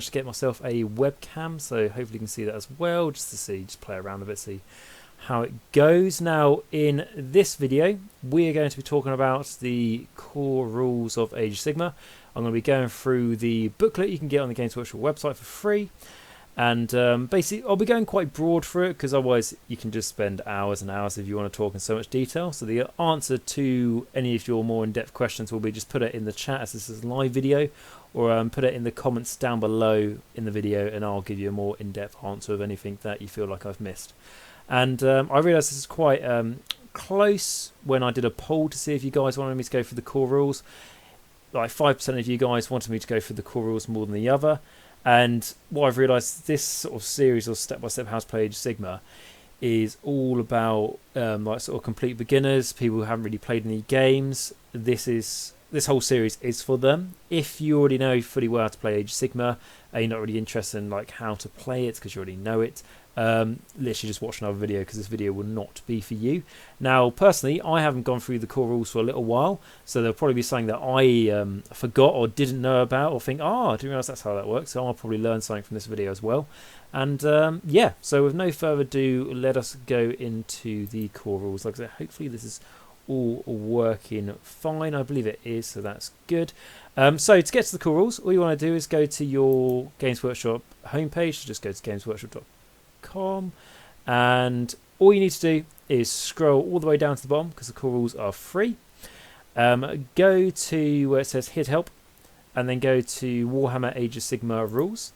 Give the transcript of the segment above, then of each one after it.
to get myself a webcam, so hopefully you can see that as well, just play around a bit, see how it goes. Now, in this video, we're going to be talking about the core rules of Age of Sigmar. I'm going to be going through the booklet you can get on the Games Workshop website for free. And basically, I'll be going quite broad through it, because otherwise you can just spend hours and hours if you want to talk in so much detail. So the answer to any of your more in-depth questions will be just put it in the chat as this is a live video, or put it in the comments down below in the video, and I'll give you a more in-depth answer of anything that you feel like I've missed. And I realised this is quite close when I did a poll to see if you guys wanted me to go through the core rules. Like 5% of you guys wanted me to go through the core rules more than the other. And what I've realised, this sort of series of step-by-step how to play Age of Sigmar is all about like sort of complete beginners, people who haven't really played any games. This whole series is for them. If you already know fully well how to play Age of Sigmar and you're not really interested in like how to play it because you already know it, literally just watch another video, because this video will not be for you. Now, personally, I haven't gone through the core rules for a little while, so there'll probably be something that I forgot or didn't know about, or think, I didn't realise that's how that works, so I'll probably learn something from this video as well. And yeah, so with no further ado, let us go into the core rules. Like I said, hopefully this is all working fine. I believe it is, so that's good. So to get to the core rules, all you want to do is go to your Games Workshop homepage. So just go to gamesworkshop.com, and all you need to do is scroll all the way down to the bottom, because the core rules are free. Go to where it says here to help, and then go to Warhammer Age of Sigmar rules.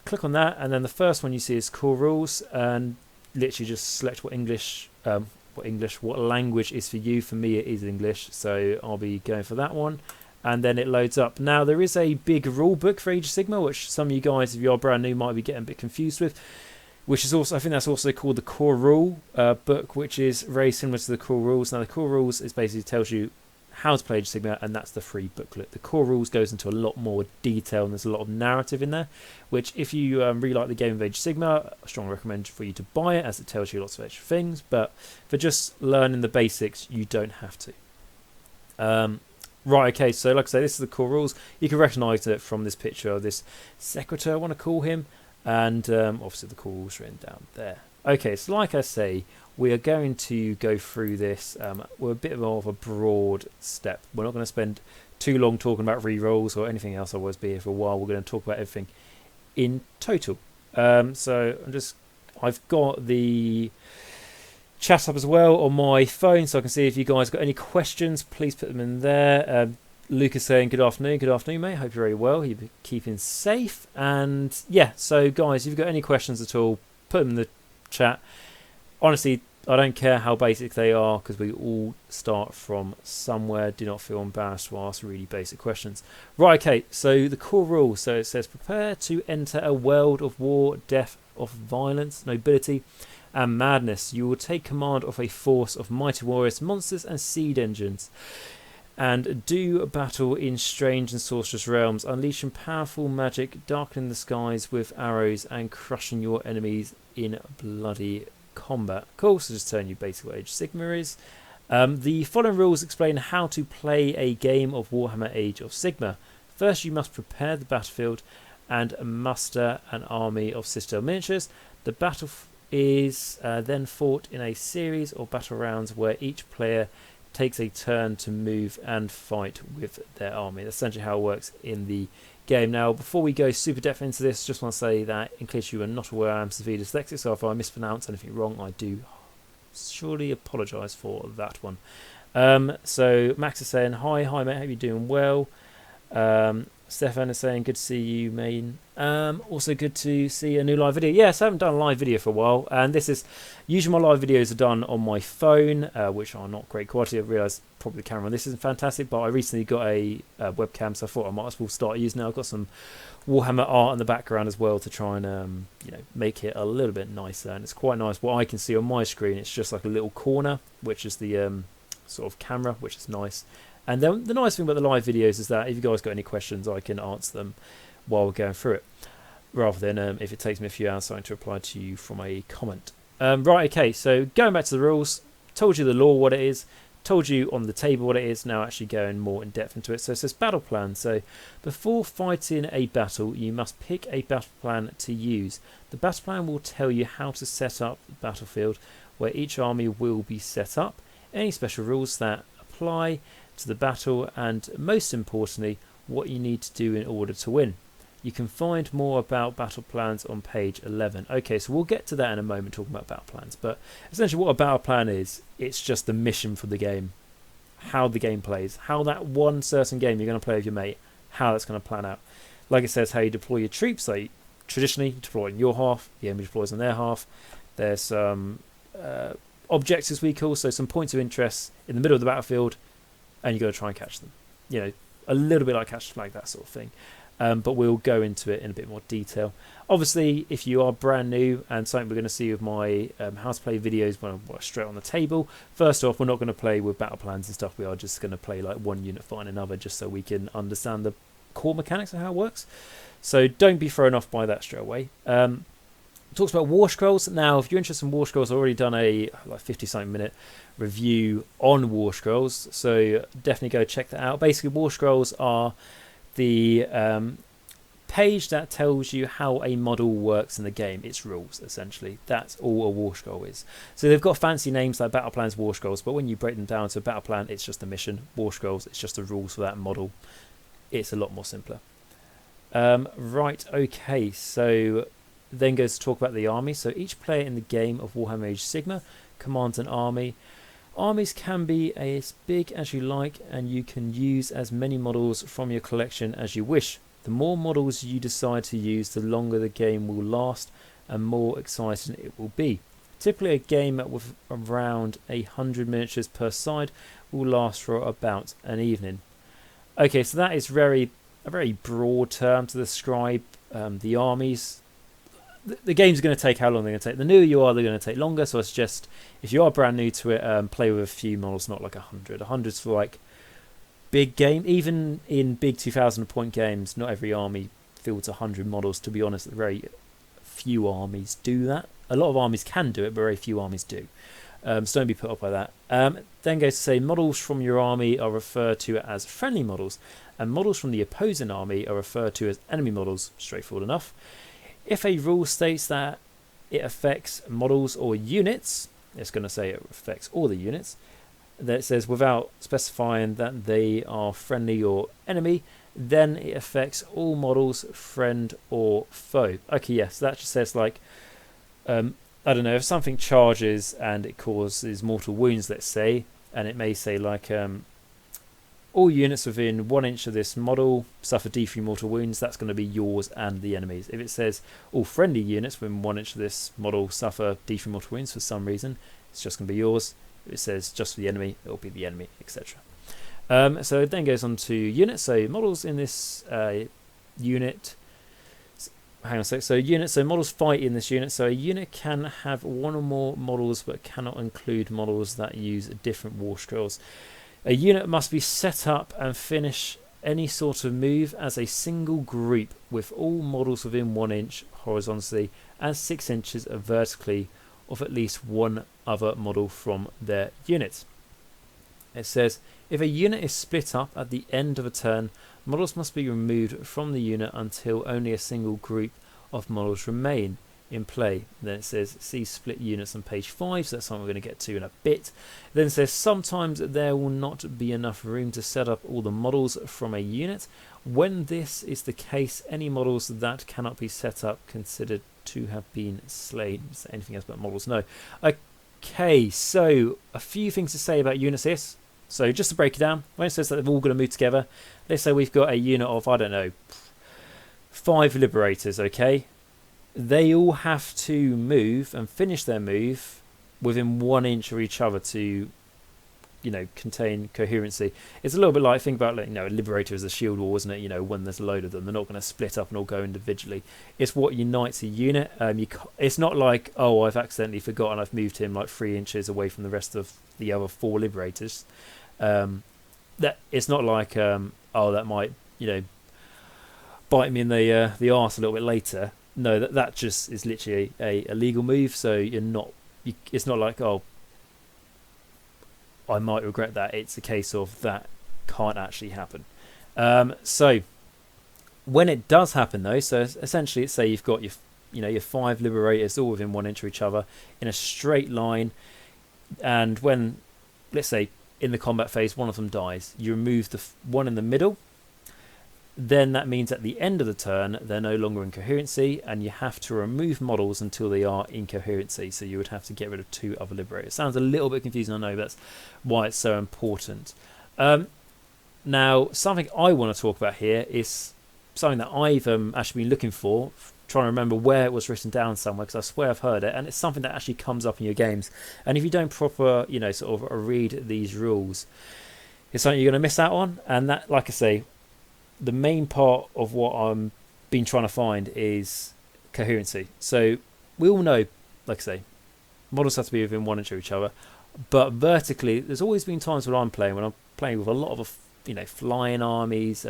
Click on that, and then the first one you see is core rules, and literally just select what language is for you. For me it is English, so I'll be going for that one, and then it loads up. Now, there is a big rule book for Age of Sigmar, which some of you guys, if you're brand new, might be getting a bit confused with, which is also, I think that's also called the core rule book, which is very similar to the core rules. Now, the core rules is basically tells you how to play Age of Sigmar, and that's the free booklet. The core rules goes into a lot more detail, and there's a lot of narrative in there, which if you really like the game of Age of Sigmar, I strongly recommend for you to buy it, as it tells you lots of extra things. But for just learning the basics, you don't have to. Right, okay, so like I say, this is the core rules. You can recognise it from this picture of this secretary, I want to call him, and obviously the core rules written down there. Okay, so like I say, we are going to go through this with a bit more of a broad step. We're not going to spend too long talking about re-rolls or anything else. I'll always be here for a while. We're going to talk about everything in total. So I've got the chat up as well on my phone, so I can see if you guys got any questions, please put them in there. Luke is saying good afternoon mate, hope you're very well, you're keeping safe. And yeah, so guys, if you've got any questions at all, put them in the chat. Honestly, I don't care how basic they are, because we all start from somewhere. Do not feel embarrassed to ask really basic questions. Right, okay, so the core rules. So it says, prepare to enter a world of war, death, of violence, nobility and madness. You will take command of a force of mighty warriors, monsters and seed engines, and do battle in strange and sorcerous realms, unleashing powerful magic, darkening the skies with arrows and crushing your enemies in bloody combat. Cool, so just telling you basically what Age of Sigmar is. The following rules explain how to play a game of Warhammer Age of Sigmar. First, you must prepare the battlefield and muster an army of Citadel miniatures. The battle is then fought in a series of battle rounds where each player takes a turn to move and fight with their army. That's essentially how it works in the game. Now, before we go super depth into this, just want to say that in case you are not aware, I'm severely dyslexic, so if I mispronounce anything wrong, I do surely apologise for that one. So Max is saying hi mate, hope you're doing well. Stefan is saying good to see you, main. Also good to see a new live video. Yes, I haven't done a live video for a while, and this is usually my live videos are done on my phone, which are not great quality. I realise probably the camera on this isn't fantastic, but I recently got a webcam, so I thought I might as well start using it. I've got some Warhammer art in the background as well to try and make it a little bit nicer, and it's quite nice. What I can see on my screen, it's just like a little corner, which is the sort of camera, which is nice. And then the nice thing about the live videos is that if you guys got any questions, I can answer them while we're going through it, rather than if it takes me a few hours to reply to you from a comment. Right, okay, so going back to the rules, told you the lore, what it is. told you on the table what it is, now actually going more in depth into it. So it says battle plan. So before fighting a battle, you must pick a battle plan to use. The battle plan will tell you how to set up the battlefield where each army will be set up, any special rules that apply to the battle, and most importantly, what you need to do in order to win. You can find more about battle plans on page 11. Okay, so we'll get to that in a moment, talking about battle plans. But essentially what a battle plan is, it's just the mission for the game. How the game plays. How that one certain game you're going to play with your mate, how that's going to plan out. Like it says, how you deploy your troops. So traditionally, you deploy in your half, the enemy deploys on their half. There's some objectives we call, so some points of interest in the middle of the battlefield, and you've got to try and catch them. You know, a little bit like catch the flag, that sort of thing. But we'll go into it in a bit more detail. Obviously, if you are brand new, and something we're going to see with my how to play videos when I'm straight on the table, first off, we're not going to play with battle plans and stuff. We are just going to play like one unit fighting another, just so we can understand the core mechanics of how it works. So don't be thrown off by that straight away. Talks about War Scrolls. Now, if you're interested in War Scrolls, I've already done a like 50-something minute review on War Scrolls, so definitely go check that out. Basically, War Scrolls are the page that tells you how a model works in the game. Its rules, essentially. That's all a War Scroll is. So they've got fancy names like Battle Plans, War Scrolls, but when you break them down to a Battle Plan, it's just a mission. War Scrolls, it's just the rules for that model. It's a lot more simpler. Right, okay, so then goes to talk about the army. So each player in the game of Warhammer Age of Sigmar commands an army. Armies can be as big as you like, and you can use as many models from your collection as you wish. The more models you decide to use, the longer the game will last and more exciting it will be. Typically a game with around 100 miniatures per side will last for about an evening. Okay, so that is a very broad term to describe the armies. The game's going to take how long they're going to take. The newer you are, they're going to take longer. So I suggest, if you are brand new to it, play with a few models, not like 100. 100's for like big game. Even in big 2,000 point games, not every army fields 100 models. To be honest, very few armies do that. A lot of armies can do it, but very few armies do. So don't be put off by that. Then goes to say, models from your army are referred to as friendly models, and models from the opposing army are referred to as enemy models. Straightforward enough. If a rule states that it affects models or units, it's going to say it affects all the units. That it says without specifying that they are friendly or enemy, then it affects all models, friend or foe. Okay, yes, that just says like, I don't know, if something charges and it causes mortal wounds, let's say, and it may say like, all units within 1 inch of this model suffer D3 mortal wounds. That's going to be yours and the enemies. If it says all friendly units within 1 inch of this model suffer D3 mortal wounds for some reason, it's just going to be yours. If it says just for the enemy, it'll be the enemy, etc. So it then goes on to units. So models in this unit. Hang on a sec. So units. So models fight in this unit. So a unit can have one or more models, but cannot include models that use different war scrolls. A unit must be set up and finish any sort of move as a single group with all models within 1 inch horizontally and 6 inches vertically of at least one other model from their unit. It says, if a unit is split up at the end of a turn, models must be removed from the unit until only a single group of models remain in play. Then it says see split units on page 5, so that's something we're going to get to in a bit. Then it says sometimes there will not be enough room to set up all the models from a unit. When this is the case, any models that cannot be set up considered to have been slain. Is there anything else about models? No. Okay, so a few things to say about units here. So just to break it down, when it says that they've all got to move together, let's say we've got a unit of, I don't know, 5 liberators, okay? They all have to move and finish their move within 1 inch of each other to, you know, contain coherency. It's a little bit like, think about, like, you know, a liberator is a shield wall, isn't it? You know, when there's a load of them, they're not going to split up and all go individually. It's what unites a unit. It's not like, oh, I've accidentally forgotten I've moved him like 3 inches away from the rest of the other 4 liberators. That it's not like, oh, that might, you know, bite me in the arse a little bit later. No, that just is literally a legal move. So you're not. It's not like, oh, I might regret that. It's a case of that can't actually happen. So when it does happen though, so essentially say you've got your 5 liberators all within 1 inch of each other in a straight line, and when, let's say in the combat phase, one of them dies, you remove the one in the middle, then that means at the end of the turn they're no longer in coherency, and you have to remove models until they are in coherency. So you would have to get rid of 2 other liberators. Sounds a little bit confusing, I know, but that's why it's so important. Now, something I want to talk about here is something that I've actually been looking for, trying to remember where it was written down somewhere, because I swear I've heard it, and it's something that actually comes up in your games. And if you don't proper, sort of read these rules, it's something you're going to miss out on. And that, like I say, the main part of what I'm been trying to find is coherency. So we all know, like I say, models have to be within 1 inch of each other, but vertically, there's always been times when I'm playing with a lot of flying armies,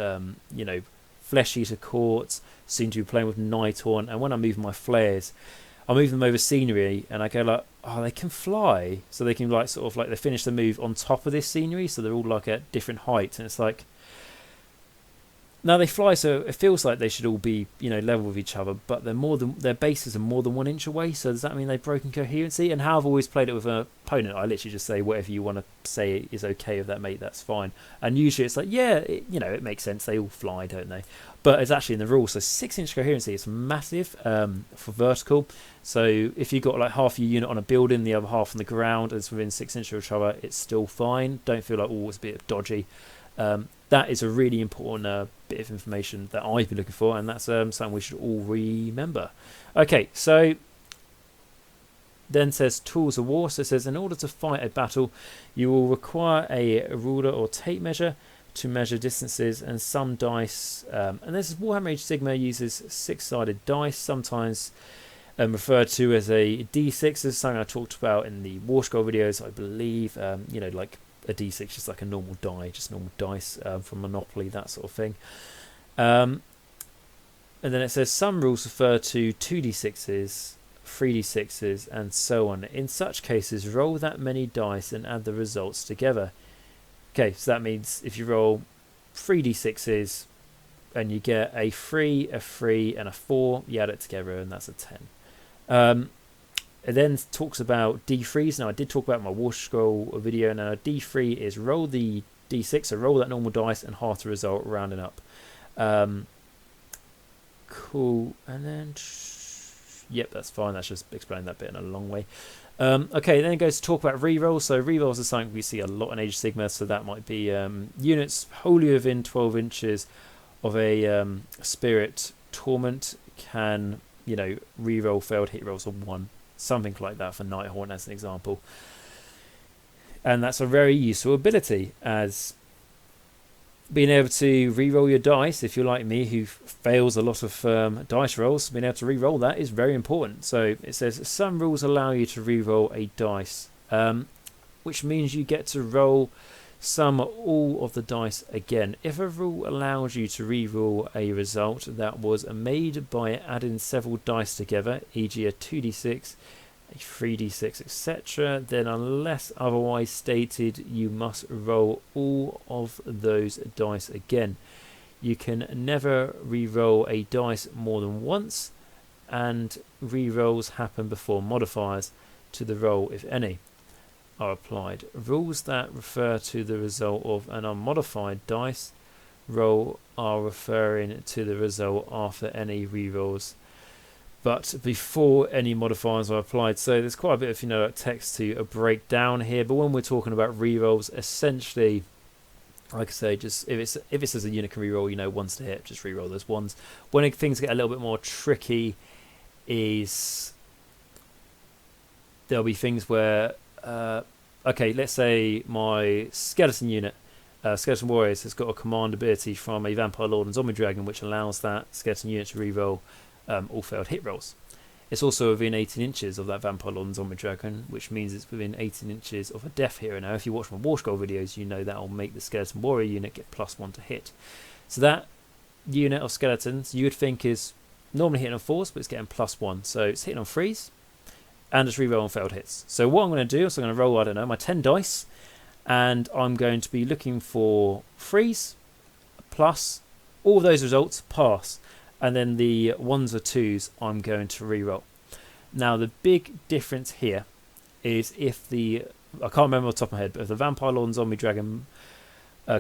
flesh eater courts, soon to be playing with Nighthorn, and when I move my flares, I move them over scenery, and I go like, oh, they can fly, so they can they finish the move on top of this scenery, so they're all like at different heights, and it's like, now they fly, so it feels like they should all be level with each other, but their bases are more than 1 inch away. So does that mean they've broken coherency? And how I've always played it with an opponent, I literally just say whatever you want to say is okay with that, mate, that's fine. And usually it's like, yeah, it makes sense, they all fly, don't they? But it's actually in the rules. So 6 inch coherency is massive for vertical. So if you've got like half your unit on a building, the other half on the ground, and it's within 6 inches of each other, it's still fine. Don't feel like, oh, it's a bit dodgy. That is a really important bit of information that I've been looking for, and that's something we should all remember. Okay, so then says tools of war. So it says, in order to fight a battle, you will require a ruler or tape measure to measure distances, and some dice. And this is Warhammer Age of Sigmar uses 6-sided dice, sometimes referred to as a D6. This is something I talked about in the War Scroll videos, I believe. Like a D6, just like a normal die, just normal dice from Monopoly, that sort of thing. And then it says some rules refer to 2d6s, 3d6s, and so on. In such cases, roll that many dice and add the results together. Okay, so that means if you roll 3d6s and you get a 3, a 3, and a 4, you add it together, and that's a 10. It then talks about D3s. Now, I did talk about my War Scroll video. Now, D3 is roll the D6, so roll that normal dice and half the result, rounding up. Cool. And then, yep, that's fine. That's just explaining that bit in a long way. Okay, then it goes to talk about rerolls. So rerolls are something we see a lot in Age of Sigmar. So that might be units wholly within 12 inches of a Spirit Torment can, reroll failed hit rolls of 1. Something like that for Nighthorn as an example. And that's a very useful ability, as being able to re-roll your dice, if you're like me who fails a lot of dice rolls, being able to re-roll that is very important. So it says some rules allow you to re-roll a dice, which means you get to roll some or all of the dice again. If a rule allows you to re-roll a result that was made by adding several dice together, e.g. a 2d6, a 3d6, etc., then unless otherwise stated, you must roll all of those dice again. You can never re-roll a dice more than once, and re-rolls happen before modifiers to the roll, if any, are applied. Rules that refer to the result of an unmodified dice roll are referring to the result after any rerolls, but before any modifiers are applied. So there's quite a bit of text to break down here. But when we're talking about rerolls, essentially, like I say, just if it says a unit can reroll, ones to hit, just reroll those ones. When things get a little bit more tricky, is there'll be things where okay, let's say my skeleton unit, Skeleton Warriors, has got a command ability from a Vampire Lord and Zombie Dragon, which allows that skeleton unit to reroll all failed hit rolls. It's also within 18 inches of that Vampire Lord and Zombie Dragon, which means it's within 18 inches of a death hero. Now, if you watch my War Scroll videos, you know that will make the Skeleton Warrior unit get +1 to hit. So that unit of skeletons, you would think is normally hitting on 4s, but it's getting +1. So it's hitting on 3s, and just reroll on failed hits. So what I'm going to do is I'm going to roll, I don't know, my 10 dice, and I'm going to be looking for freeze, plus, all those results pass, and then the 1s or 2s I'm going to reroll. Now the big difference here is if I can't remember off the top of my head, but if the Vampire Lord and Zombie Dragon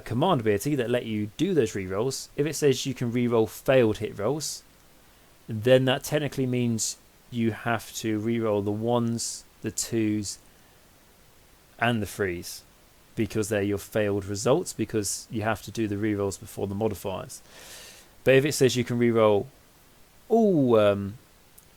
command ability that let you do those rerolls, if it says you can reroll failed hit rolls, then that technically means you have to reroll the 1s, the 2s, and the freeze, because they're your failed results, because you have to do the rerolls before the modifiers. But if it says you can reroll all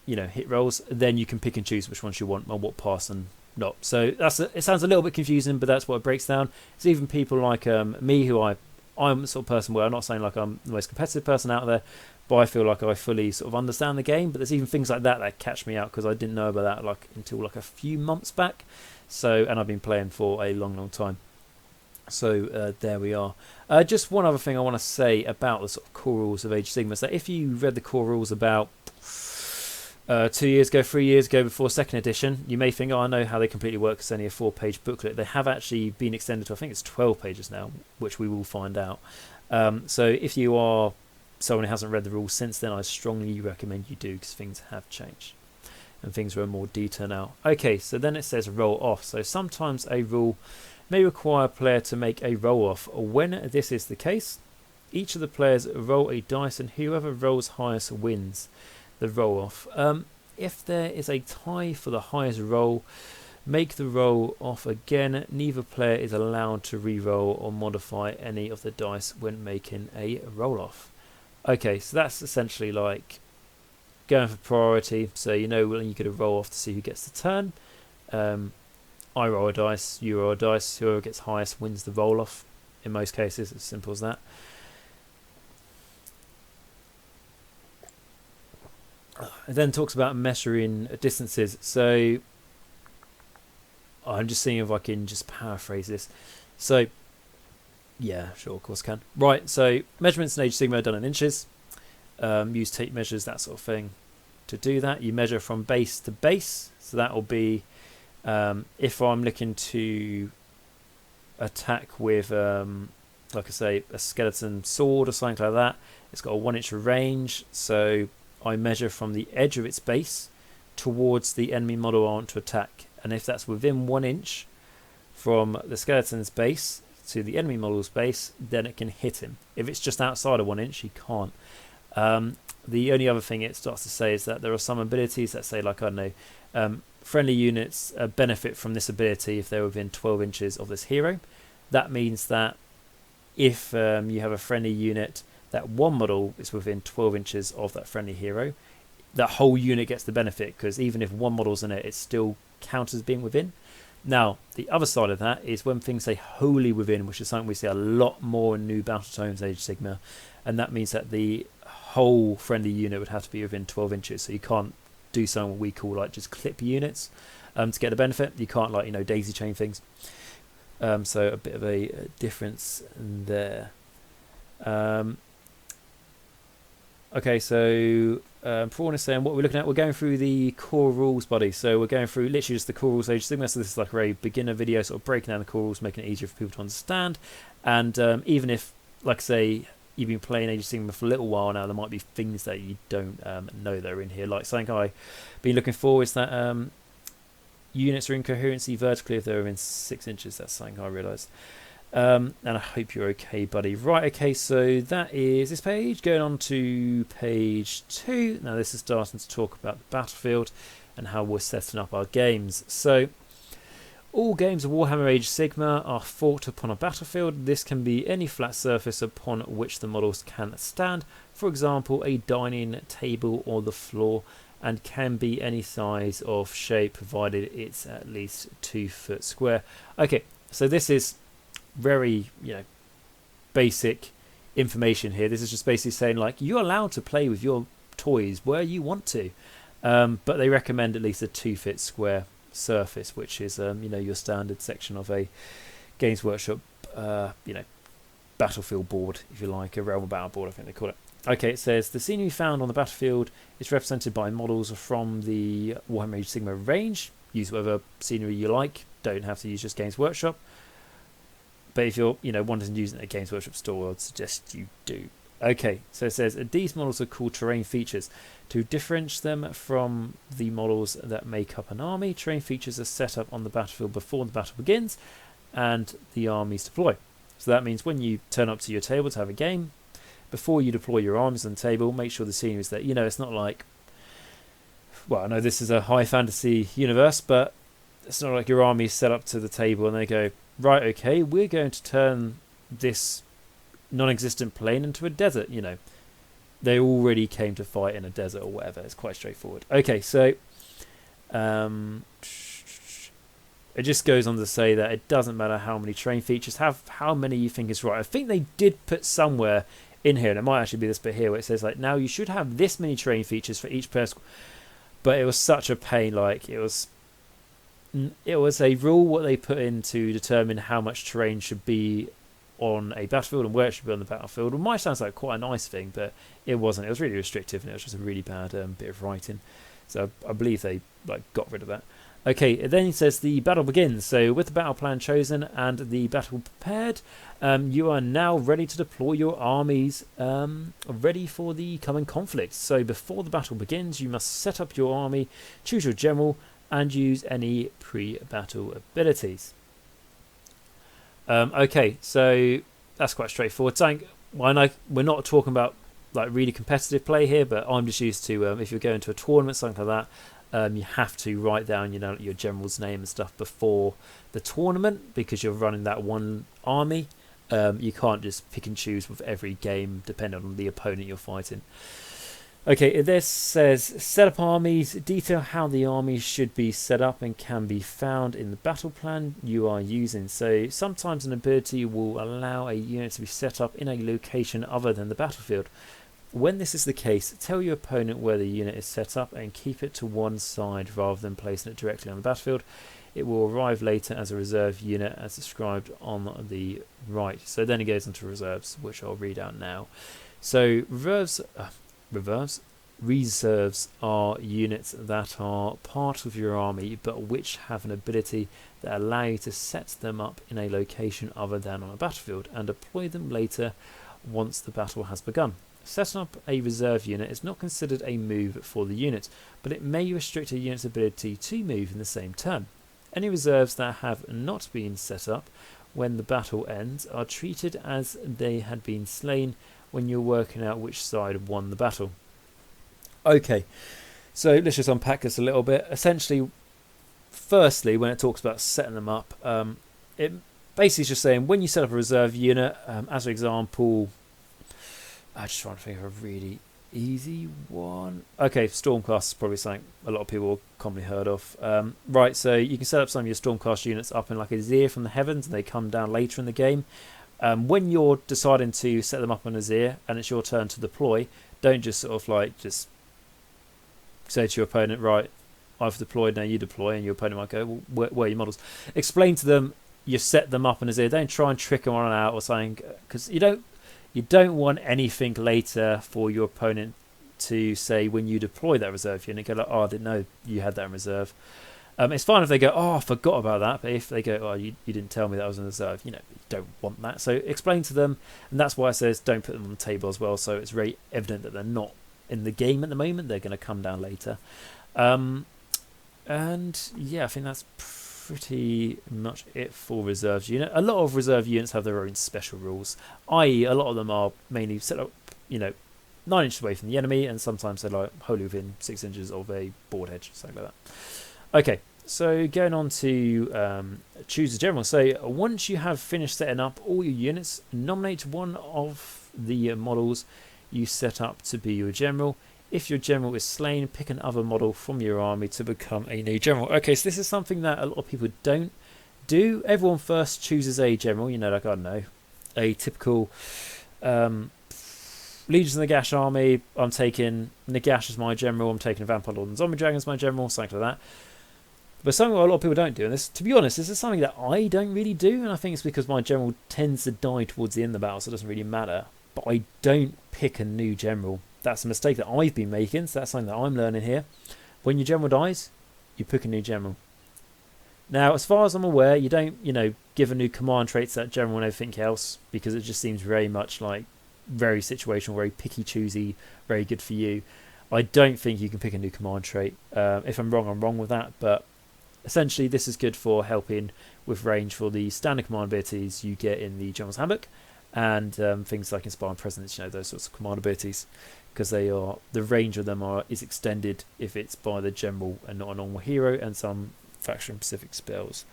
hit rolls, then you can pick and choose which ones you want and what pass and not. So it sounds a little bit confusing, but that's what it breaks down. It's even people like me, who I'm the sort of person where I'm not saying like I'm the most competitive person out there, but I feel like I fully sort of understand the game. But there's even things like that catch me out, because I didn't know about that until a few months back. So, and I've been playing for a long time. So there we are. Just one other thing I want to say about the sort of core rules of Age of Sigmar. So if you read the core rules about 2 years ago, 3 years ago, before 2nd edition, you may think, I know how they completely work, it's only a 4-page booklet. They have actually been extended to, I think it's 12 pages now, which we will find out. So if you are someone who hasn't read the rules since then, I strongly recommend you do, because things have changed and things are in more detail now. Okay, so then it says roll off. So sometimes a rule may require a player to make a roll off. When this is the case, each of the players roll a dice, and whoever rolls highest wins the roll off. If there is a tie for the highest roll, make the roll off again. Neither player is allowed to re-roll or modify any of the dice when making a roll off. Okay, so that's essentially like going for priority. So when you get a roll off to see who gets the turn. I roll a dice, you roll a dice, whoever gets highest wins the roll off. In most cases, as simple as that. It then talks about measuring distances. So I'm just seeing if I can just paraphrase this. So yeah, sure, of course I can. Right, so measurements in Age of Sigmar are done in inches. Use tape measures, that sort of thing, to do that. You measure from base to base. So that will be if I'm looking to attack with, like I say, a skeleton sword or something like that, it's got a 1-inch range. So I measure from the edge of its base towards the enemy model I want to attack. And if that's within 1 inch from the skeleton's base to the enemy model's base, then it can hit him. If it's just outside of 1 inch, he can't. The only other thing it starts to say is that there are some abilities that say, like, I don't know, friendly units benefit from this ability if they're within 12 inches of this hero. That means that if you have a friendly unit, that one model is within 12 inches of that friendly hero, that whole unit gets the benefit, because even if one model's in it, it still counts as being within. Now, the other side of that is when things say wholly within, which is something we see a lot more in new battle tomes, Age of Sigmar, and that means that the whole friendly unit would have to be within 12 inches. So you can't do something we call like just clip units to get the benefit. You can't daisy chain things. So a bit of a difference there. Okay, so Prawn is saying what we're looking at, we're going through the core rules, buddy. So we're going through literally just the core rules of Age of Sigmar. So this is like a very beginner video, sort of breaking down the core rules, making it easier for people to understand. And even if, like I say, you've been playing Age of Sigmar for a little while now, there might be things that you don't know that are in here. Like something I've been looking for is that units are in coherency vertically if they're within 6 inches. That's something I realised. And I hope you're okay, buddy. Right, okay, so that is this page. Going on to page 2. Now this is starting to talk about the battlefield and how we're setting up our games. So all games of Warhammer Age of Sigmar are fought upon a battlefield. This can be any flat surface upon which the models can stand. For example, a dining table or the floor, and can be any size of shape provided it's at least 2 foot square. Okay, so this is very basic information here. This is just basically saying like you're allowed to play with your toys where you want to, but they recommend at least a 2 foot square surface, which is your standard section of a Games Workshop battlefield board, if you like, a realm battle board I think they call it. Okay, it says the scenery found on the battlefield is represented by models from the Warhammer Age of Sigmar range. Use whatever scenery you like, don't have to use just Games Workshop. But if you're, wanting to use it in a Games Workshop store, I'd suggest you do. Okay, so it says these models are called terrain features. To differentiate them from the models that make up an army, terrain features are set up on the battlefield before the battle begins and the armies deploy. So that means when you turn up to your table to have a game, before you deploy your armies on the table, make sure the scenery is there. It's not like, well, I know this is a high fantasy universe, but it's not like your army is set up to the table and they go, right, okay, we're going to turn this non-existent plain into a desert. They already came to fight in a desert or whatever. It's quite straightforward. Okay, so it just goes on to say that it doesn't matter how many terrain features, have how many you think is right. I think they did put somewhere in here, and it might actually be this bit here where it says like, now you should have this many terrain features for each person. But it was such a pain. Like it was a rule what they put in to determine how much terrain should be on a battlefield and where it should be on the battlefield. It might sound like quite a nice thing, but it wasn't. It was really restrictive, and it was just a really bad bit of writing. So I believe they got rid of that. Okay, then it says the battle begins. So with the battle plan chosen and the battle prepared, you are now ready to deploy your armies, ready for the coming conflict. So before the battle begins, you must set up your army, choose your general, and use any pre-battle abilities. Okay, so that's quite straightforward. We're not talking about like really competitive play here, but I'm just used to if you're going to a tournament, something like that, you have to write down your general's name and stuff before the tournament because you're running that one army. You can't just pick and choose with every game depending on the opponent you're fighting. Okay, this says set up armies, detail how the armies should be set up and can be found in the battle plan you are using. So sometimes an ability will allow a unit to be set up in a location other than the battlefield. When this is the case, tell your opponent where the unit is set up and keep it to one side rather than placing it directly on the battlefield. It will arrive later as a reserve unit as described on the right. So then it goes into reserves, which I'll read out now. So reserves are units that are part of your army but which have an ability that allow you to set them up in a location other than on a battlefield and deploy them later once the battle has begun. Setting up a reserve unit is not considered a move for the unit, but it may restrict a unit's ability to move in the same turn. Any reserves that have not been set up when the battle ends are treated as they had been slain when you're working out which side won the battle. Okay, so let's just unpack this a little bit. Essentially, firstly, when it talks about setting them up, it basically is just saying when you set up a reserve unit, as an example, I'm just trying to think of a really easy one. Okay, Stormcast is probably something a lot of people have commonly heard of. Right, so you can set up some of your Stormcast units up in like a Azir from the heavens, and they come down later in the game. When you're deciding to set them up on Azir and it's your turn to deploy, don't just sort of just say to your opponent, right, I've deployed, now you deploy, and your opponent might go, well, where are your models? Explain to them you set them up on Azir. Don't try and trick them on and out or something, because you don't want anything later for your opponent to say when you deploy that reserve unit, go like, oh, I didn't know you had that in reserve. It's fine if they go, oh, I forgot about that, but if they go, oh, you didn't tell me that was in reserve, you don't want that. So explain to them, and that's why it says don't put them on the table as well, so it's very evident that they're not in the game at the moment. They're going to come down later. And yeah, I think that's pretty much it for reserve unit. A lot of reserve units have their own special rules, i.e. a lot of them are mainly set up 9 inches away from the enemy, and sometimes they're like wholly within 6 inches of a board edge, something like that. Okay, so going on to choose a general. So once you have finished setting up all your units, nominate one of the models you set up to be your general. If your general is slain, pick another model from your army to become a new general. Okay, so this is something that a lot of people don't do. Everyone first chooses a general, like, I don't know, a typical Legions of the Nagash army. I'm taking Nagash as my general, I'm taking a Vampire Lord and Zombie Dragon as my general, something like that. But something a lot of people don't do, and this, to be honest, this is something that I don't really do, and I think it's because my general tends to die towards the end of the battle, so it doesn't really matter. But I don't pick a new general. That's a mistake that I've been making, so that's something that I'm learning here. When your general dies, you pick a new general. Now, as far as I'm aware, you don't, give a new command trait to that general and everything else, because it just seems very much like very situational, very picky choosy, very good for you. I don't think you can pick a new command trait. If I'm wrong with that, but essentially this is good for helping with range for the standard command abilities you get in the General's Handbook, and things like Inspire and Presence, those sorts of command abilities, because the range of them is extended if it's by the general and not a normal hero, and some faction specific spells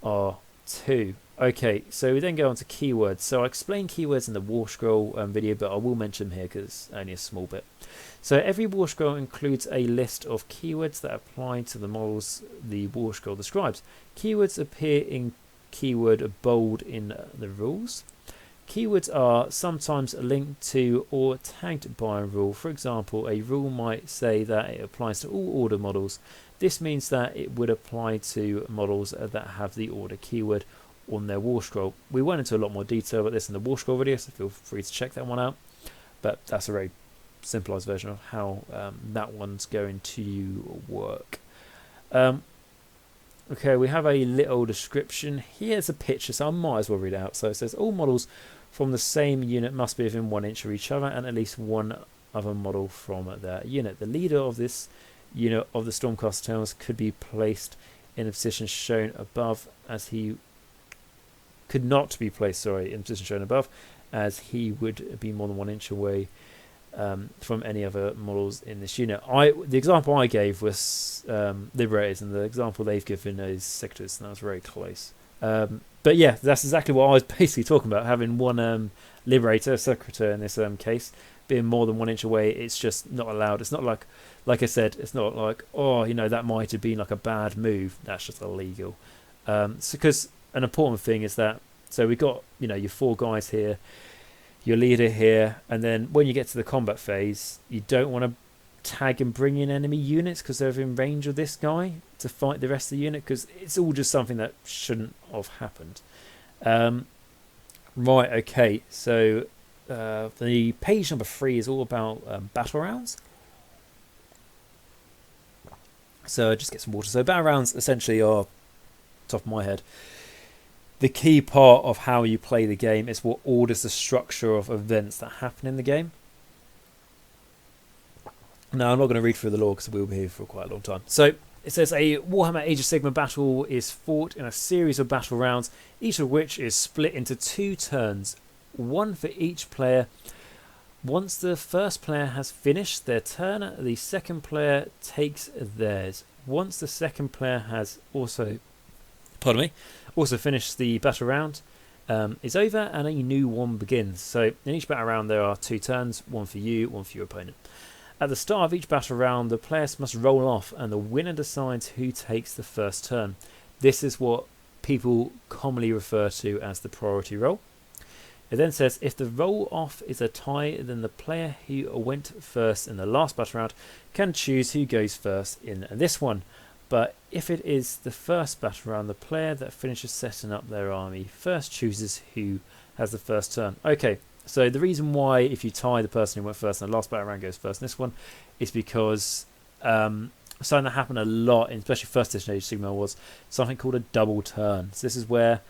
are too. Okay, so we then go on to keywords. So I explained keywords in the War Scroll video, but I will mention them here because it's only a small bit. So every War Scroll includes a list of keywords that apply to the models the War Scroll describes. Keywords appear in keyword bold in the rules. Keywords are sometimes linked to or tagged by a rule. For example, a rule might say that it applies to all order models. This means that it would apply to models that have the order keyword on their War Scroll. We went into a lot more detail about this in the War Scroll video, so feel free to check that one out. But that's a very simplified version of how that one's going to work. Okay, we have a little description. Here's a picture, so I might as well read it out. So it says all models from the same unit must be within 1 inch of each other, and at least one other model from their unit. The leader of this unit of the Stormcast Towers could be placed in a position shown above, as he could not be placed, in a position shown above, as he would be more than 1 inch away from any other models in this unit. The example I gave was Liberators, and the example they've given is Sectors, and that was very close. But yeah, that's exactly what I was basically talking about, having one Liberator, Secretary in this case, being more than 1 inch away. It's just not allowed. It's not like I said, it's not like, that might have been like a bad move. That's just illegal. Because an important thing is that, so we've got, your 4 guys here, your leader here, and then when you get to the combat phase, you don't want to tag and bring in enemy units because they're in range of this guy to fight the rest of the unit, because it's all just something that shouldn't have happened. Right, okay, so the page number 3 is all about battle rounds. So just get some water. So battle rounds essentially are, top of my head, the key part of how you play the game. Is what orders the structure of events that happen in the game. Now, I'm not going to read through the lore because we'll be here for quite a long time. So it says a Warhammer Age of Sigmar battle is fought in a series of battle rounds, each of which is split into 2 turns, one for each player. Once the first player has finished their turn, the second player takes theirs. Once the second player has also finished the battle round, is over, and a new one begins. So in each battle round there are 2 turns, one for you, one for your opponent. At the start of each battle round, the players must roll off, and the winner decides who takes the first turn. This is what people commonly refer to as the priority roll. It then says, if the roll off is a tie, then the player who went first in the last battle round can choose who goes first in this one. But if it is the first battle round, the player that finishes setting up their army first chooses who has the first turn. Okay, so the reason why if you tie, the person who went first in the last battle round goes first in this one is because something that happened a lot, especially first edition Age of Sigmar, was something called a double turn. So this is where,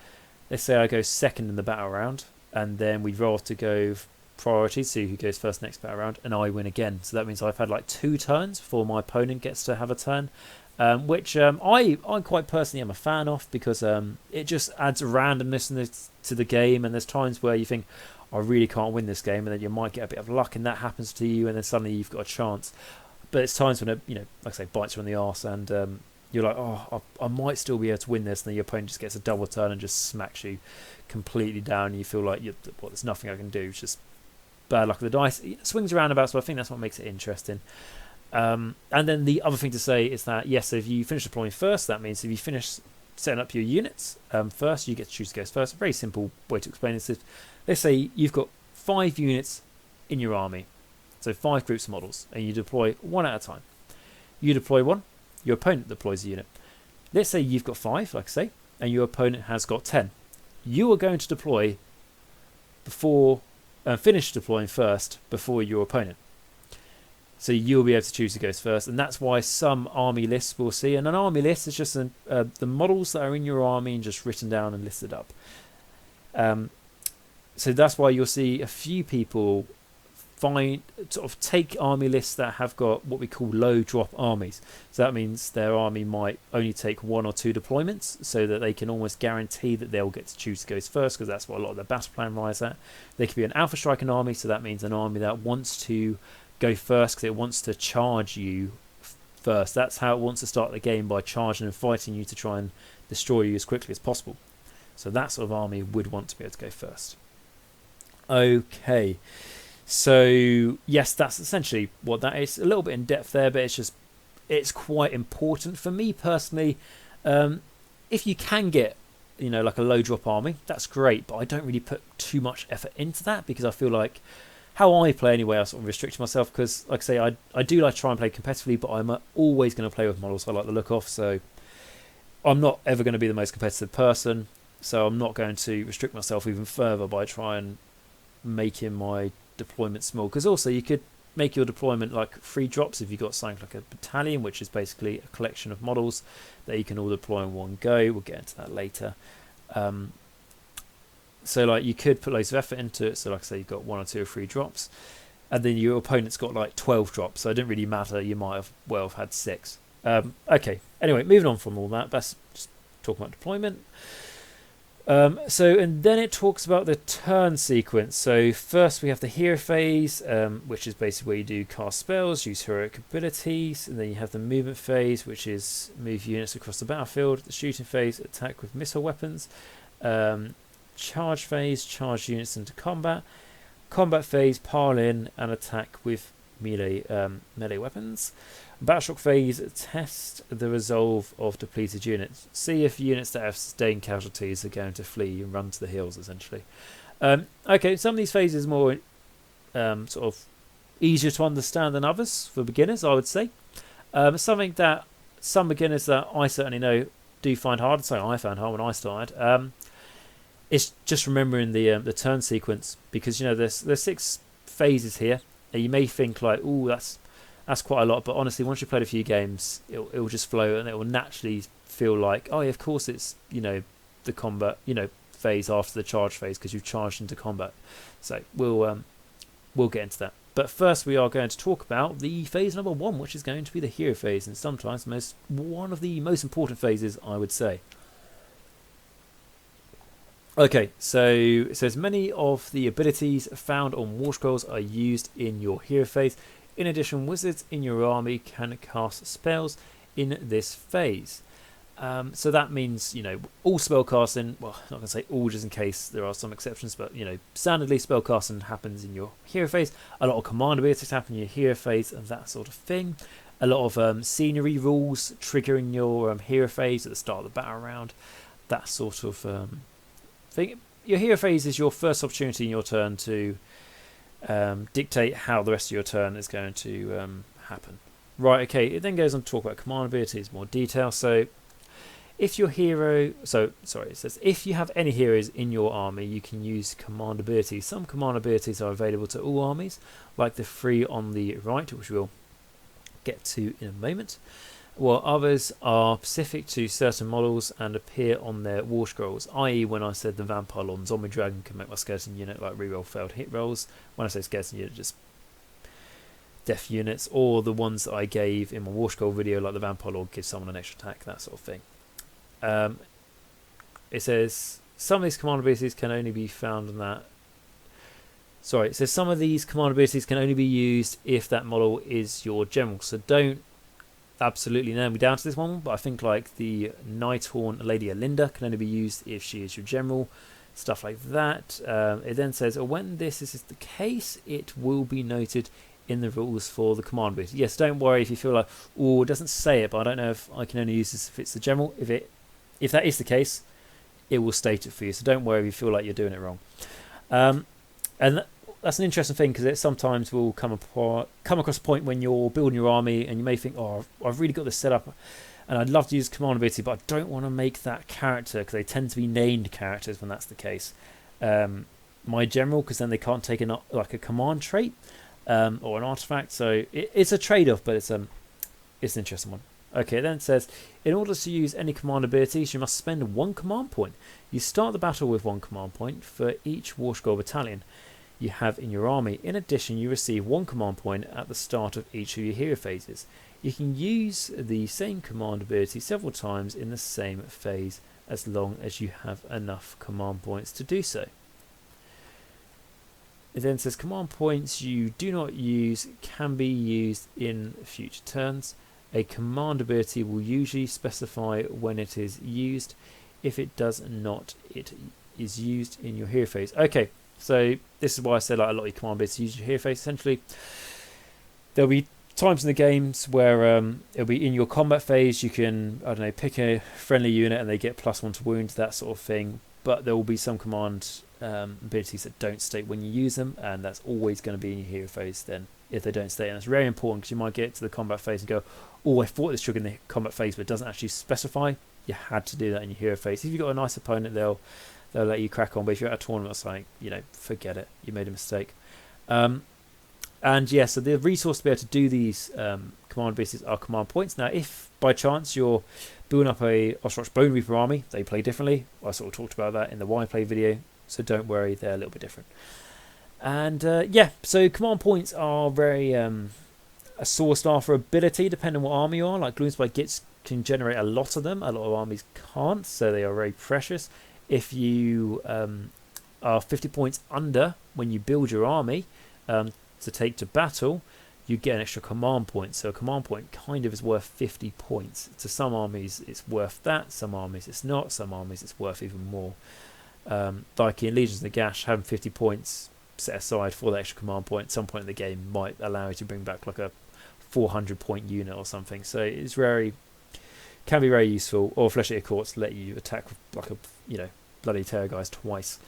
let's say I go second in the battle round, and then we roll off to go priority, see who goes first next battle round, and I win again. So that means I've had like 2 turns before my opponent gets to have a turn. Which I quite personally am a fan of, because it just adds randomness to the game, and there's times where you think, I really can't win this game, and then you might get a bit of luck and that happens to you, and then suddenly you've got a chance. But it's times when it, like I say, bites you on the arse, and you're like, I might still be able to win this, and then your opponent just gets a double turn and just smacks you completely down, and you feel like there's nothing I can do. It's just bad luck of the dice. It swings around about, so I think that's what makes it interesting. And then the other thing to say is that, yes, if you finish deploying first, that means if you finish setting up your units first, you get to choose to go first. A very simple way to explain this is, let's say you've got 5 units in your army, so 5 groups of models, and you deploy one at a time. You deploy one, your opponent deploys a unit. Let's say you've got 5, like I say, and your opponent has got 10. You are going to deploy finish deploying first before your opponent. So you'll be able to choose who goes first, and that's why some army lists we'll see. And an army list is just the models that are in your army and just written down and listed up. So that's why you'll see a few people take army lists that have got what we call low drop armies. So that means their army might only take 1 or 2 deployments, so that they can almost guarantee that they'll get to choose who goes first, because that's what a lot of their battle plan rides at. They could be an alpha striking army, so that means an army that wants to go first because it wants to charge you first. That's how it wants to start the game, by charging and fighting you to try and destroy you as quickly as possible. So that sort of army would want to be able to go first. Okay, so yes, that's essentially what that is. A little bit in depth there, but it's quite important for me personally. If you can get, like a low drop army, that's great, but I don't really put too much effort into that, because I feel like how I play anyway, I sort of restrict myself, because like I say, I do like to try and play competitively, but I'm always going to play with models I like the look of, so I'm not ever going to be the most competitive person, so I'm not going to restrict myself even further by trying making my deployment small. Because also you could make your deployment like 3 drops if you've got something like a battalion, which is basically a collection of models that you can all deploy in one go. We'll get into that later. So like you could put loads of effort into it. So like I say, you've got 1 or 2 or 3 drops, and then your opponent's got like 12 drops, so it didn't really matter. You might have well have had 6. Okay, anyway, moving on from all that, that's just talking about deployment. And then it talks about the turn sequence. So first we have the hero phase, which is basically where you do cast spells, use heroic abilities, and then you have the movement phase, which is move units across the battlefield. The shooting phase, attack with missile weapons. Charge phase, charge units into combat. Combat phase, pile in and attack with melee weapons. Battleshock phase, test the resolve of depleted units. See if units that have sustained casualties are going to flee and run to the hills, essentially. Okay, some of these phases are more sort of easier to understand than others for beginners, I would say. Something that some beginners that I certainly know do find hard, so I found hard when I started, is just remembering the turn sequence, because there's 6 phases here, and you may think like, oh, that's quite a lot, but honestly, once you've played a few games, it'll just flow, and it will naturally feel like, oh yeah, of course it's the combat phase after the charge phase, because you've charged into combat. So we'll get into that. But first, we are going to talk about the phase number 1, which is going to be the hero phase, and sometimes one of the most important phases, I would say. Okay, so it says many of the abilities found on war scrolls are used in your hero phase. In addition, wizards in your army can cast spells in this phase. So that means, all spell casting, well, I'm not going to say all just in case there are some exceptions, but, standardly spell casting happens in your hero phase. A lot of command abilities happen in your hero phase and that sort of thing. A lot of scenery rules triggering your hero phase at the start of the battle round. That sort of thing. Your hero phase is your first opportunity in your turn to dictate how the rest of your turn is going to happen. Right, okay, it then goes on to talk about command abilities in more detail. So if your hero, it says if you have any heroes in your army, you can use command abilities. Some command abilities are available to all armies, like the 3 on the right, which we'll get to in a moment, while others are specific to certain models and appear on their war scrolls, i.e. when I said the Vampire Lord and Zombie Dragon can make my skeleton unit like reroll failed hit rolls. When I say skeleton unit, just death units, or the ones that I gave in my war scroll video, like the Vampire Lord gives someone an extra attack, that sort of thing. It says some of these command abilities can only be found in that. Sorry, it says some of these command abilities can only be used if that model is your general. So don't absolutely nail me down to this one, but I think like the Nighthorn Lady Alinda can only be used if she is your general, stuff like that. It then says, when this is the case, it will be noted in the rules for the command ability. Yes, don't worry if you feel like, oh, it doesn't say it, but I don't know if I can only use this if it's the general. If that is the case, it will state it for you, so don't worry if you feel like you're doing it wrong. And that's an interesting thing, because it sometimes will come across a point when you're building your army and you may think, oh, I've really got this set up and I'd love to use command ability, but I don't want to make that character, because they tend to be named characters when that's the case, my general, because then they can't take a command trait. or an artifact. So it's a trade-off, but it's an interesting one. Okay, then it says, in order to use any command abilities, you must spend 1 command point. You start the battle with 1 command point for each Warshgol battalion you have in your army. In addition, you receive 1 command point at the start of each of your hero phases. You can use the same command ability several times in the same phase as long as you have enough command points to do so. It then says command points you do not use can be used in future turns. A command ability will usually specify when it is used. If it does not, it is used in your hero phase. Okay, so this is why I said like a lot of your command abilities use your hero phase. Essentially, there'll be times in the games where it'll be in your combat phase. You can, I don't know, pick a friendly unit and they get +1 to wounds, that sort of thing. But there will be some command abilities that don't state when you use them, and that's always going to be in your hero phase then if they don't state. And it's very important because you might get to the combat phase and go, oh, I fought this trigger in the combat phase, but it doesn't actually specify. You had to do that in your hero phase. If you've got a nice opponent, they'll let you crack on. But if you're at a tournament, it's like, forget it. You made a mistake. And yeah, so the resource to be able to do these command abilities are command points. Now, if by chance you're building up a Ostrich Bone Reaper army, they play differently. I sort of talked about that in the Why Play video, so don't worry, they're a little bit different. And yeah, so command points are very a sourced after ability, depending on what army you are. Like Gloomspite can generate a lot of them. A lot of armies can't, so they are very precious. If you are 50 points under when you build your army to take to battle, you get an extra command point. So a command point kind of is worth 50 points. To some armies it's worth that, some armies it's not, some armies it's worth even more. Like in Legions of Nagash, having 50 points set aside for that extra command point at some point in the game might allow you to bring back like a 400 point unit or something. So it's can be very useful. Or Flesh Eater Courts let you attack like a bloody terror guys twice.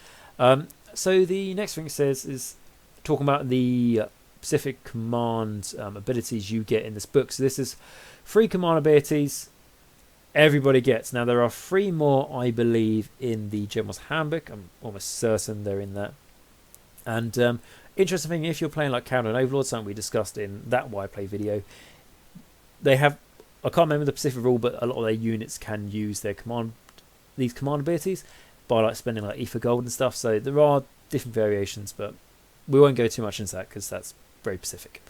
So the next thing it says is talking about the specific command abilities you get in this book. So this is 3 command abilities everybody gets. Now there are 3 more, I believe, in the General's Handbook. I'm almost certain they're in that. And interesting thing, if you're playing like Counter and Overlord, something we discussed in that Why Play video, they have, I can't remember the specific rule, but a lot of their units can use these command abilities by like spending like ether gold and stuff. So there are different variations, but we won't go too much into that because that's very specific.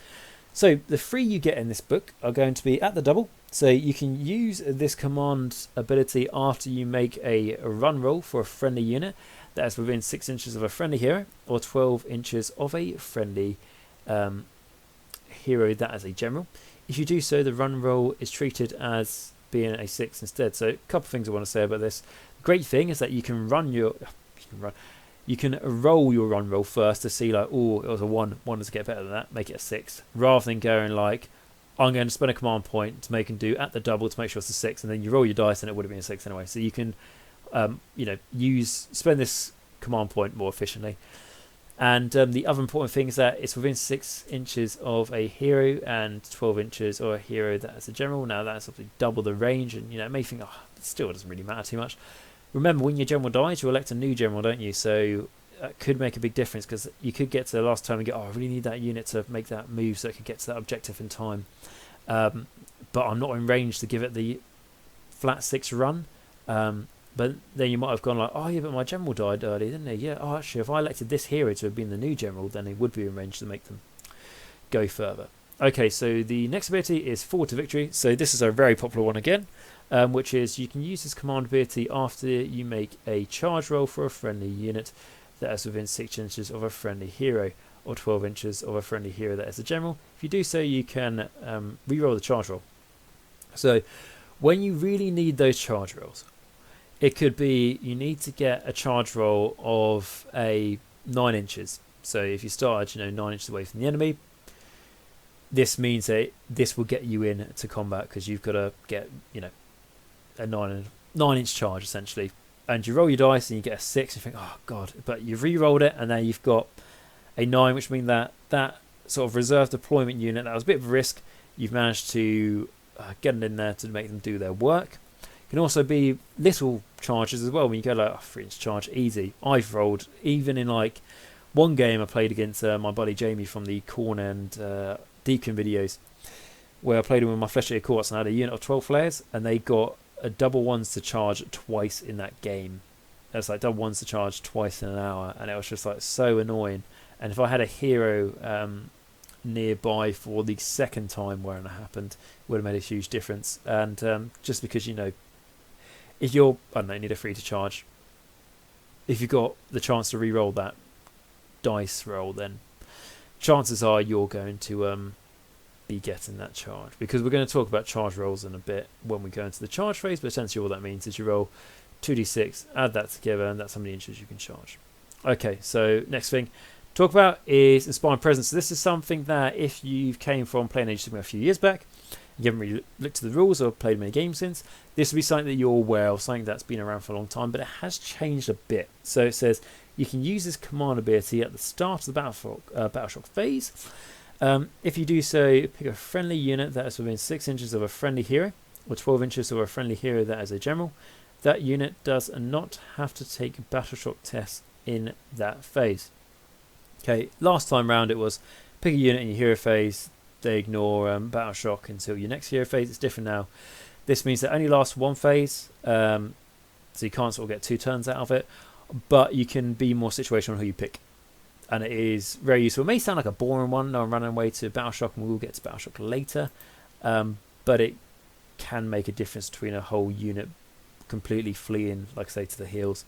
So the 3 you get in this book are going to be at the double. So you can use this command ability after you make a run roll for a friendly unit that is within 6 inches of a friendly hero, or 12 inches of a friendly hero that is a general. If you do so, the run roll is treated as being a 6 instead. So a couple of things I want to say about this. The great thing is that you can roll your run roll first to see like, oh, it was a 1, does get better than that, make it a 6, rather than going like, I'm going to spend a command point to make and do at the double to make sure it's a 6, and then you roll your dice and it would have been a 6 anyway. So you can spend this command point more efficiently. And the other important thing is that it's within 6 inches of a hero and 12 inches or a hero that is a general. Now that's obviously double the range, and it may think, it still doesn't really matter too much. Remember, when your general dies, you elect a new general, don't you? So that could make a big difference, because you could get to the last turn and go, I really need that unit to make that move so it can get to that objective in time. But I'm not in range to give it the flat 6 run. But then you might have gone like, oh yeah, but my general died early, didn't he? Yeah, actually, if I elected this hero to have been the new general, then it would be in range to make them go further. Okay, so the next ability is Forward to Victory. So this is a very popular one again, which is you can use this command ability after you make a charge roll for a friendly unit that is within 6 inches of a friendly hero, or 12 inches of a friendly hero that is a general. If you do so, you can re-roll the charge roll. So when you really need those charge rolls, it could be you need to get a charge roll of a 9 inches. So if you start 9 inches away from the enemy, this means that this will get you in to combat, because you've got to get a 9-inch charge essentially. And you roll your dice and you get a 6 and you think, oh god, but you've re-rolled it, and now you've got a 9, which means that sort of reserve deployment unit that was a bit of a risk, you've managed to get it in there to make them do their work. Can also be little charges as well, when you go like 3-inch charge, easy. I've rolled, even in like one game I played against my buddy Jamie from the Corn and Deacon videos, where I played him with my Flesh Eater Courts and I had a unit of 12 flares, and they got a double ones to charge twice in that game. It's like double ones to charge twice in an hour, and it was just like so annoying. And if I had a hero nearby for the second time where it happened, it would have made a huge difference. And just because, you know, if you're, I don't know, need a free to charge, if you've got the chance to re-roll that dice roll, then chances are you're going to be getting that charge, because we're going to talk about charge rolls in a bit when we go into the charge phase. But essentially all that means is you roll 2d6, add that together, and that's how many inches you can charge. Okay, so next thing talk about is Inspiring Presence. So this is something that if you came from playing Age of Sigmar a few years back, you haven't really looked at the rules or played many games since, this will be something that you're aware of, something that's been around for a long time, but it has changed a bit. So it says you can use this command ability at the start of the Battle Shock phase. If you do so, pick a friendly unit that is within 6 inches of a friendly hero, or 12 inches of a friendly hero that is a general. That unit does not have to take Battle Shock tests in that phase. Okay, last time round it was pick a unit in your hero phase, they ignore Battle Shock until your next hero phase. It's different now. This means that it only lasts one phase, so you can't sort of get 2 turns out of it, but you can be more situational on who you pick. And it is very useful. It may sound like a boring one. No, I'm running away to Battle Shock, and we will get to Battle Shock later, but it can make a difference between a whole unit completely fleeing, like I say, to the heels,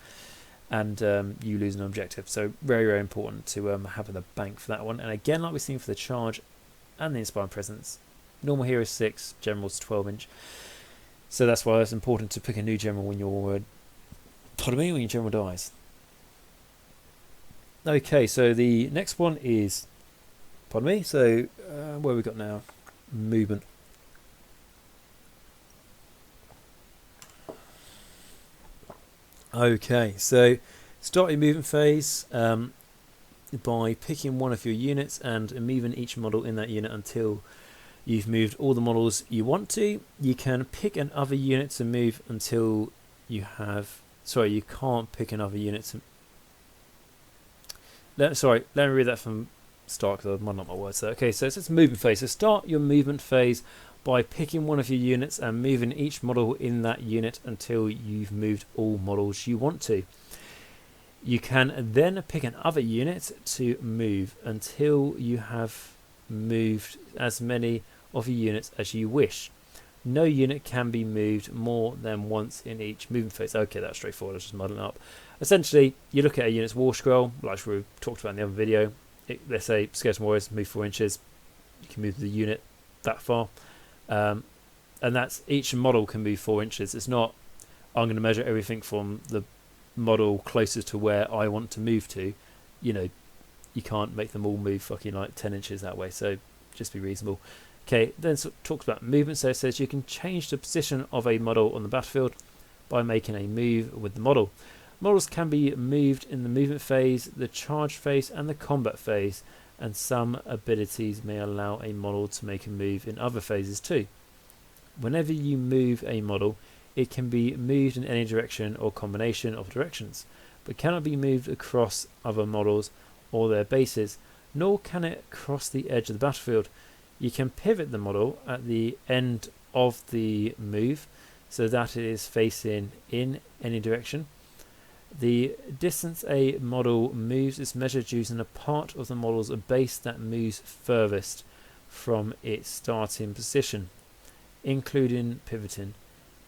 and you lose an objective. So very, very important to have in the bank for that one. And again, like we've seen for the charge and the Inspiring Presence, normal hero 6, general's 12 inch. So that's why it's important to pick a new general when your general dies. Okay, so the next one is, so where we got now? Movement. Okay, so start your movement phase by picking one of your units and moving each model in that unit until you've moved all the models you want to. You can pick another unit to move until you have... Sorry, you can't pick another unit to... let me read that from start because I've muddled up my words there. Okay, so it says movement phase. So start your movement phase by picking one of your units and moving each model in that unit until you've moved all models you want to. You can then pick another unit to move until you have moved as many of your units as you wish. No unit can be moved more than once in each movement phase. Okay, that's straightforward. I was just muddling up. Essentially, you look at a unit's war scroll, like we talked about in the other video. Let's say Skeleton Warriors move 4 inches. You can move the unit that far. And that's each model can move 4 inches. It's not, I'm going to measure everything from the model closest to where I want to move to. You know, you can't make them all move fucking like 10 inches that way. So just be reasonable. Okay, then it talks about movement. So it says you can change the position of a model on the battlefield by making a move with the model. Models can be moved in the movement phase, the charge phase, and the combat phase, and some abilities may allow a model to make a move in other phases too. Whenever you move a model, it can be moved in any direction or combination of directions, but cannot be moved across other models or their bases, nor can it cross the edge of the battlefield. You can pivot the model at the end of the move so that it is facing in any direction. The distance a model moves is measured using a part of the model's base that moves furthest from its starting position, including pivoting.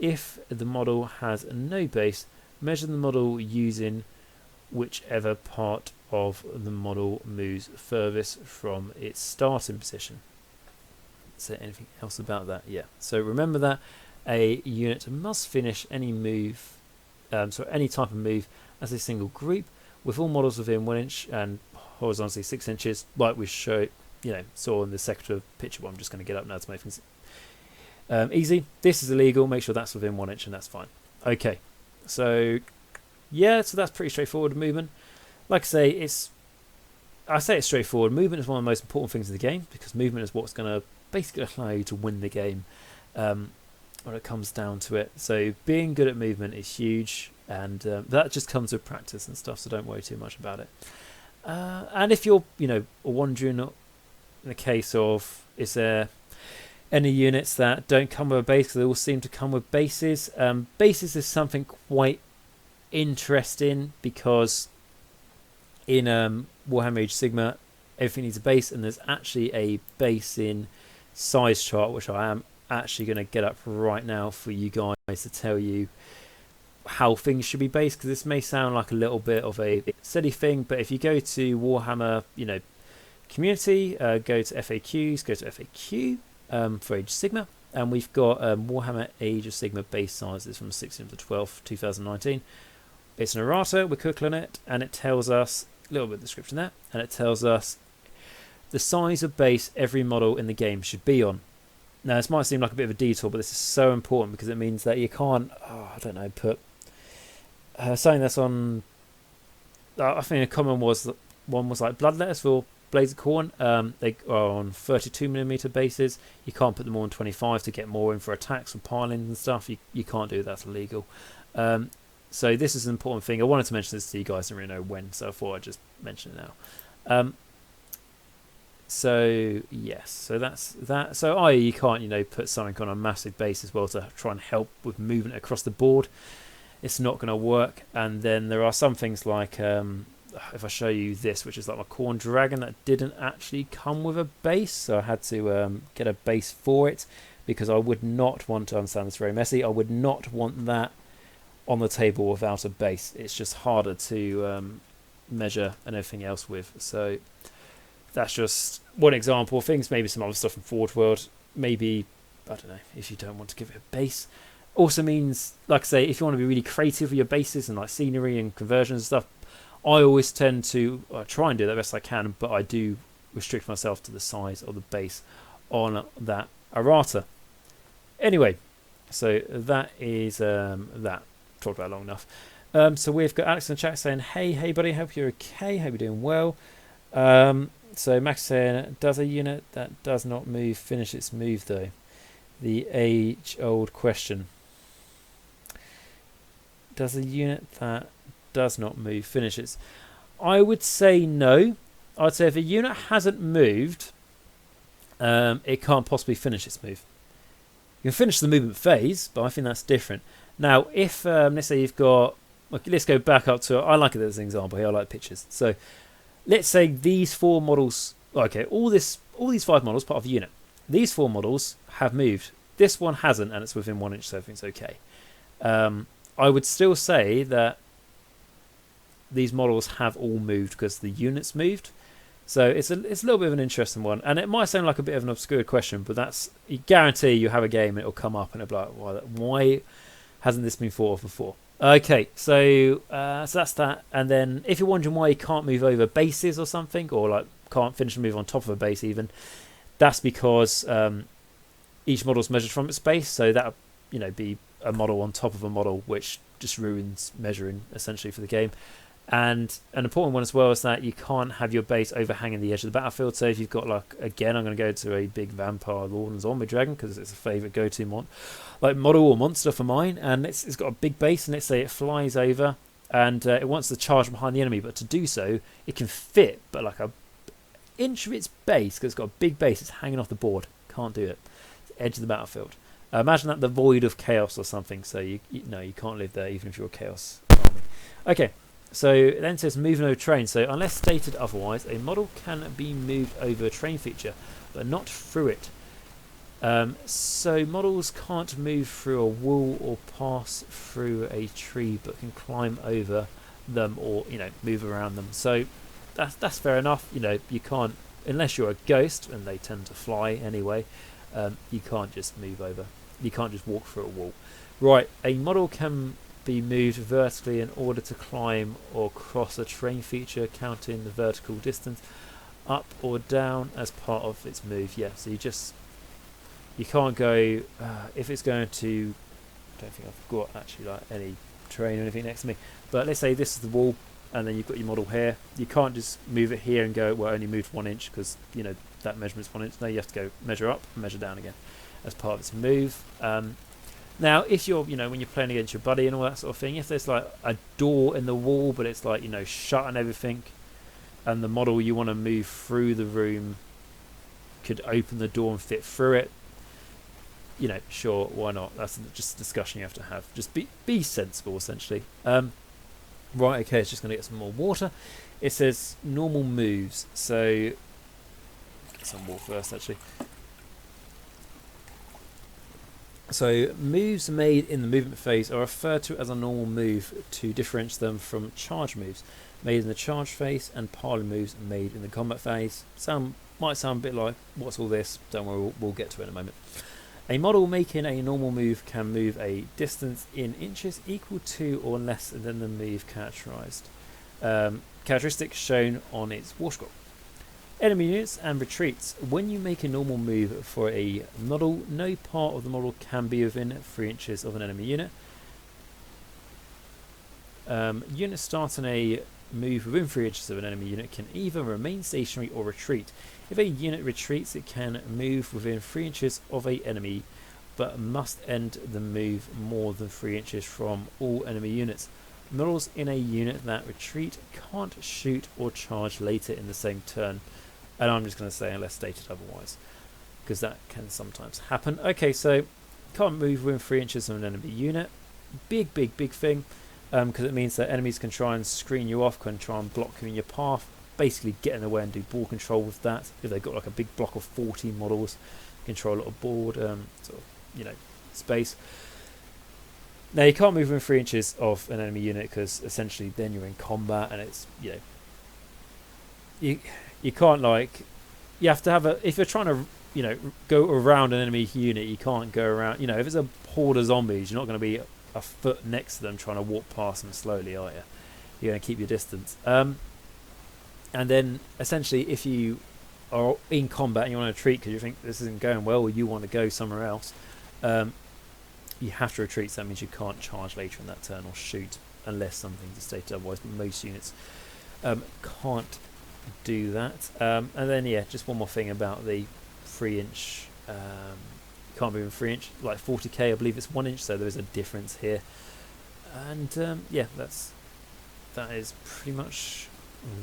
If the model has no base, measure the model using whichever part of the model moves furthest from its starting position. Is there anything else about that? Yeah. So remember that a unit must finish any move, any type of move as a single group, with all models within 1 inch and horizontally 6 inches, like we saw in the sector picture. One I'm just going to get up now to make things easy. This is illegal. Make sure that's within 1 inch, and that's fine. Okay. So yeah, so that's pretty straightforward movement. Like I say it's straightforward. Movement is one of the most important things in the game, because movement is what's going to basically allow you to win the game when it comes down to it. So being good at movement is huge, and that just comes with practice and stuff, so don't worry too much about it. And if you're, wondering in the case of, is there any units that don't come with a base, because they all seem to come with bases. Bases is something quite interesting, because in Warhammer Age of Sigmar, everything needs a base, and there's actually a base in size chart, which I am actually going to get up right now for you guys to tell you how things should be based, because this may sound like a little bit of a silly thing, but if you go to Warhammer, community, go to FAQs, go to FAQ for Age of Sigmar, and we've got Warhammer Age of Sigmar base sizes from 16th to 12th, 2019. It's an errata, we're clicking it, and it tells us a little bit of description there, and it tells us the size of base every model in the game should be on. Now, this might seem like a bit of a detour, but this is so important, because it means that you can't, put something that's on. I think a common one was like Bloodletters for Blades of Khorne. They are on 32mm bases. You can't put them on 25 to get more in for attacks and pilings and stuff. You can't do that. That's illegal. So this is an important thing. I wanted to mention this to you guys. I don't really know when, so I thought I'd just mention it now. So yes, so that's that. So i.e. you can't put something on a massive base as well to try and help with movement across the board. It's not going to work. And then there are some things like if I show you this, which is like my Khorne Dragon, that didn't actually come with a base, so I had to get a base for it, because I would not want to understand this very messy. I would not want that on the table without a base. It's just harder to measure and everything else with. So that's just one example. Things, maybe some other stuff in Forge World. Maybe, I don't know, if you don't want to give it a base. Also means, like I say, if you want to be really creative with your bases and like scenery and conversions and stuff, I always tend to try and do the best I can, but I do restrict myself to the size of the base on that errata. Anyway, so that is that. Talked about long enough. So we've got Alex in the chat saying, hey buddy, hope you're okay, hope you're doing well. So Max saying, does a unit that does not move finish its move though? The age-old question. Does a unit that does not move finish its? I would say no. I'd say if a unit hasn't moved, it can't possibly finish its move. You can finish the movement phase, but I think that's different. Now, if let's say you've got, let's go back up to, I like it as an example here, I like pictures. So let's say these 4 models, all these 5 models, part of the unit. These 4 models have moved. This one hasn't, and it's within 1 inch, so everything's okay. I would still say that these models have all moved because the unit's moved. So it's a little bit of an interesting one, and it might sound like a bit of an obscure question, but you guarantee you have a game and it'll come up and it'll be like, why hasn't this been thought of before? Okay, so that's that. And then if you're wondering why you can't move over bases or something, or like can't finish a move on top of a base even, that's because each model's measured from its base, so that be a model on top of a model, which just ruins measuring essentially for the game. And an important one as well is that you can't have your base overhanging the edge of the battlefield. So if you've got, like, again, I'm going to go to a big vampire lord and zombie dragon because it's a favourite go-to model or monster for mine, and it's got a big base, and let's say it flies over and it wants to charge behind the enemy, but to do so it can fit but like a inch of its base, because it's got a big base, it's hanging off the board, can't do it. It's the edge of the battlefield. Imagine that the void of chaos or something, so you can't live there even if you're a chaos army. Okay. So it then says moving over terrain. So unless stated otherwise, a model can be moved over a terrain feature, but not through it. So models can't move through a wall or pass through a tree, but can climb over them or move around them. So that's fair enough. You can't, unless you're a ghost, and they tend to fly anyway. You can't just move over. You can't just walk through a wall. Right, a model can be moved vertically in order to climb or cross a terrain feature, counting the vertical distance up or down as part of its move. Yeah, so you can't go if it's going to, I don't think I've got actually like any terrain or anything next to me, but let's say this is the wall and then you've got your model here. You can't just move it here and go, well, I only moved 1 inch because that measurement's 1 inch. No, you have to go measure up and measure down again as part of its move. Now, if you're, when you're playing against your buddy and all that sort of thing, if there's like a door in the wall, but it's like, shut and everything, and the model you want to move through the room could open the door and fit through it, you know, sure, why not? That's just a discussion you have to have. Just be sensible, essentially. Right, okay, it's just going to get some more water. It says normal moves, so get some water first, actually. So moves made in the movement phase are referred to as a normal move to differentiate them from charge moves made in the charge phase and parley moves made in the combat phase. Might sound a bit like, what's all this? Don't worry, we'll get to it in a moment. A model making a normal move can move a distance in inches equal to or less than the move characterised. Characteristics shown on its war scroll. Enemy units and retreats. When you make a normal move for a model, no part of the model can be within 3 inches of an enemy unit. Units starting a move within 3 inches of an enemy unit can either remain stationary or retreat. If a unit retreats, it can move within 3 inches of an enemy, but must end the move more than 3 inches from all enemy units. Models in a unit that retreat can't shoot or charge later in the same turn. And I'm just going to say unless stated otherwise, because that can sometimes happen. Okay, so can't move within 3 inches of an enemy unit. Big thing, because it means that enemies can try and screen you off, can try and block you in your path, basically get in the way and do ball control with that. If they've got like a big block of 40 models, control a lot of board, sort of, you know, space. Now you can't move within 3 inches of an enemy unit because essentially then you're in combat and it's, you know, you can't, like, you have to have a, if you're trying to, you know, go around an enemy unit, you can't go around, you know, if it's a horde of zombies, you're not going to be a foot next to them trying to walk past them slowly, are you? You're going to keep your distance. And then essentially if you are in combat and you want to retreat because you think this isn't going well or you want to go somewhere else, you have to retreat, so that means you can't charge later in that turn or shoot unless something's stated otherwise, but most units can't do that. And then yeah, just one more thing about the 3 inch, can't move in 3 inch, like 40k I believe it's 1 inch, so there is a difference here. And yeah, that is pretty much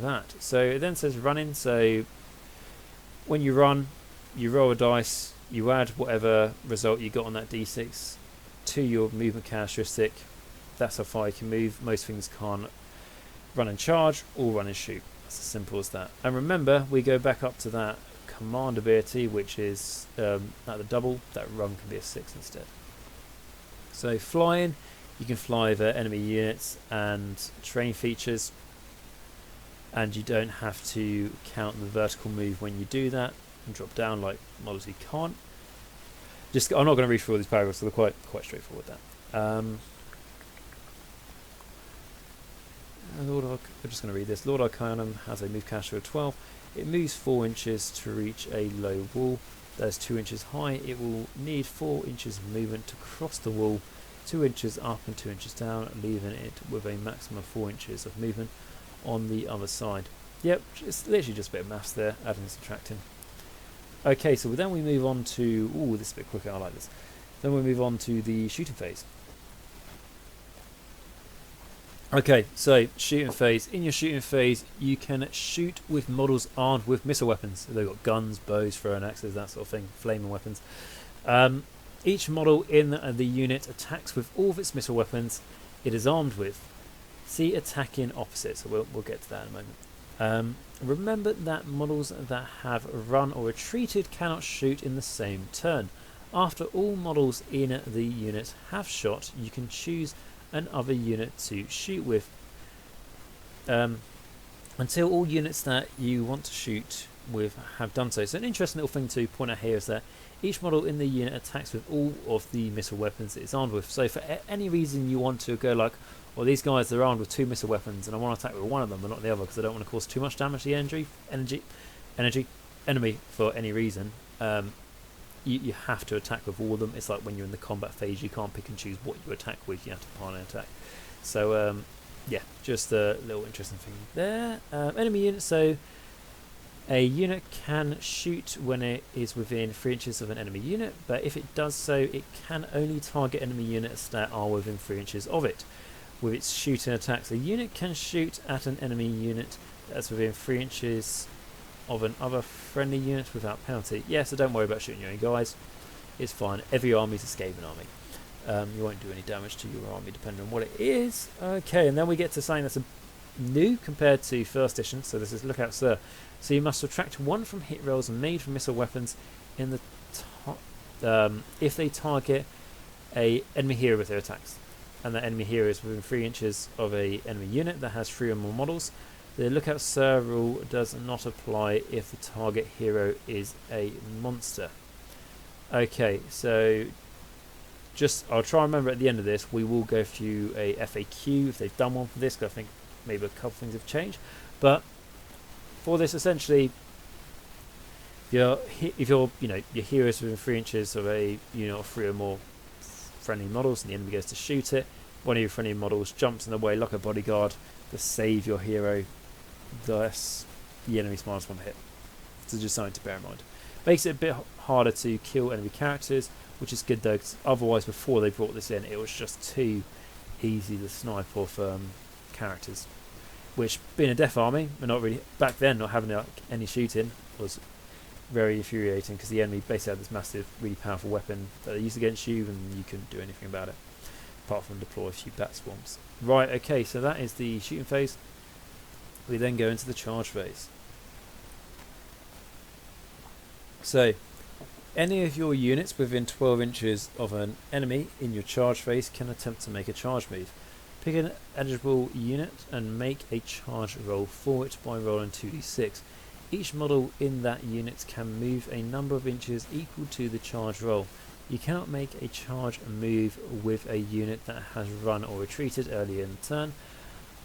that. So it then says running, so when you run you roll a dice, you add whatever result you got on that d6 to your movement characteristic. That's how far you can move. Most things can't run and charge or run and shoot. It's as simple as that. And remember, we go back up to that command ability, which is at the double. That run can be a 6 instead. So flying, you can fly over enemy units and terrain features, and you don't have to count the vertical move when you do that and drop down like models you can't. I'm not going to read through all these paragraphs, so they're quite straightforward. That. I'm just going to read this. Lord Arcanum has a move caster of 12. It moves 4 inches to reach a low wall that is 2 inches high. It will need 4 inches of movement to cross the wall, 2 inches up and 2 inches down, leaving it with a maximum of 4 inches of movement on the other side. Yep, it's literally just a bit of maths there, adding and subtracting. Okay, so then we move on to... Ooh, this is a bit quicker, I like this. Then we move on to the shooting phase. Okay, so shooting phase. In your shooting phase, you can shoot with models armed with missile weapons. They've got guns, bows, throwing axes, that sort of thing, flaming weapons. Each model in the unit attacks with all of its missile weapons it is armed with. See attacking opposite, so we'll get to that in a moment. Remember that models that have run or retreated cannot shoot in the same turn. After all models in the unit have shot, you can choose another unit to shoot with. Until all units that you want to shoot with have done so. So an interesting little thing to point out here is that each model in the unit attacks with all of the missile weapons it's armed with. So for any reason you want to go like, well, these guys, they're armed with 2 missile weapons and I want to attack with one of them but not the other because I don't want to cause too much damage to the enemy for any reason, you have to attack with all of them. It's like when you're in the combat phase, you can't pick and choose what you attack with, you have to plan an attack. So yeah, just a little interesting thing there. Enemy unit, so a unit can shoot when it is within 3 inches of an enemy unit, but if it does so, it can only target enemy units that are within 3 inches of it. With its shooting attacks, a unit can shoot at an enemy unit that's within 3 inches of an other friendly unit without penalty. Yeah, so don't worry about shooting your own guys. It's fine. Every army is a Skaven army. You won't do any damage to your army depending on what it is. Okay, and then we get to something that's new compared to first edition. So this is Lookout Sir. So you must subtract 1 from hit rolls made from missile weapons in the if they target a enemy hero with their attacks, and that enemy hero is within 3 inches of a enemy unit that has 3 or more models. The Lookout Sir rule does not apply if the target hero is a monster. Okay, so I'll try and remember at the end of this, we will go through a FAQ if they've done one for this, because I think maybe a couple things have changed. But for this, essentially, if your hero is within 3 inches of a unit of 3 or more friendly models, and the enemy goes to shoot it, one of your friendly models jumps in the way like a bodyguard to save your hero, thus the enemy's -1 hit. So just something to bear in mind. Makes it a bit harder to kill enemy characters, which is good though, because otherwise before they brought this in, it was just too easy to snipe off characters. Which, being a death army, and not really back then, not having any shooting was very infuriating, because the enemy basically had this massive, really powerful weapon that they used against you, and you couldn't do anything about it apart from deploy a few bat swarms. Right, okay, so that is the shooting phase. We then go into the charge phase. So, any of your units within 12 inches of an enemy in your charge phase can attempt to make a charge move. Pick an eligible unit and make a charge roll for it by rolling 2d6. Each model in that unit can move a number of inches equal to the charge roll. You cannot make a charge move with a unit that has run or retreated earlier in the turn,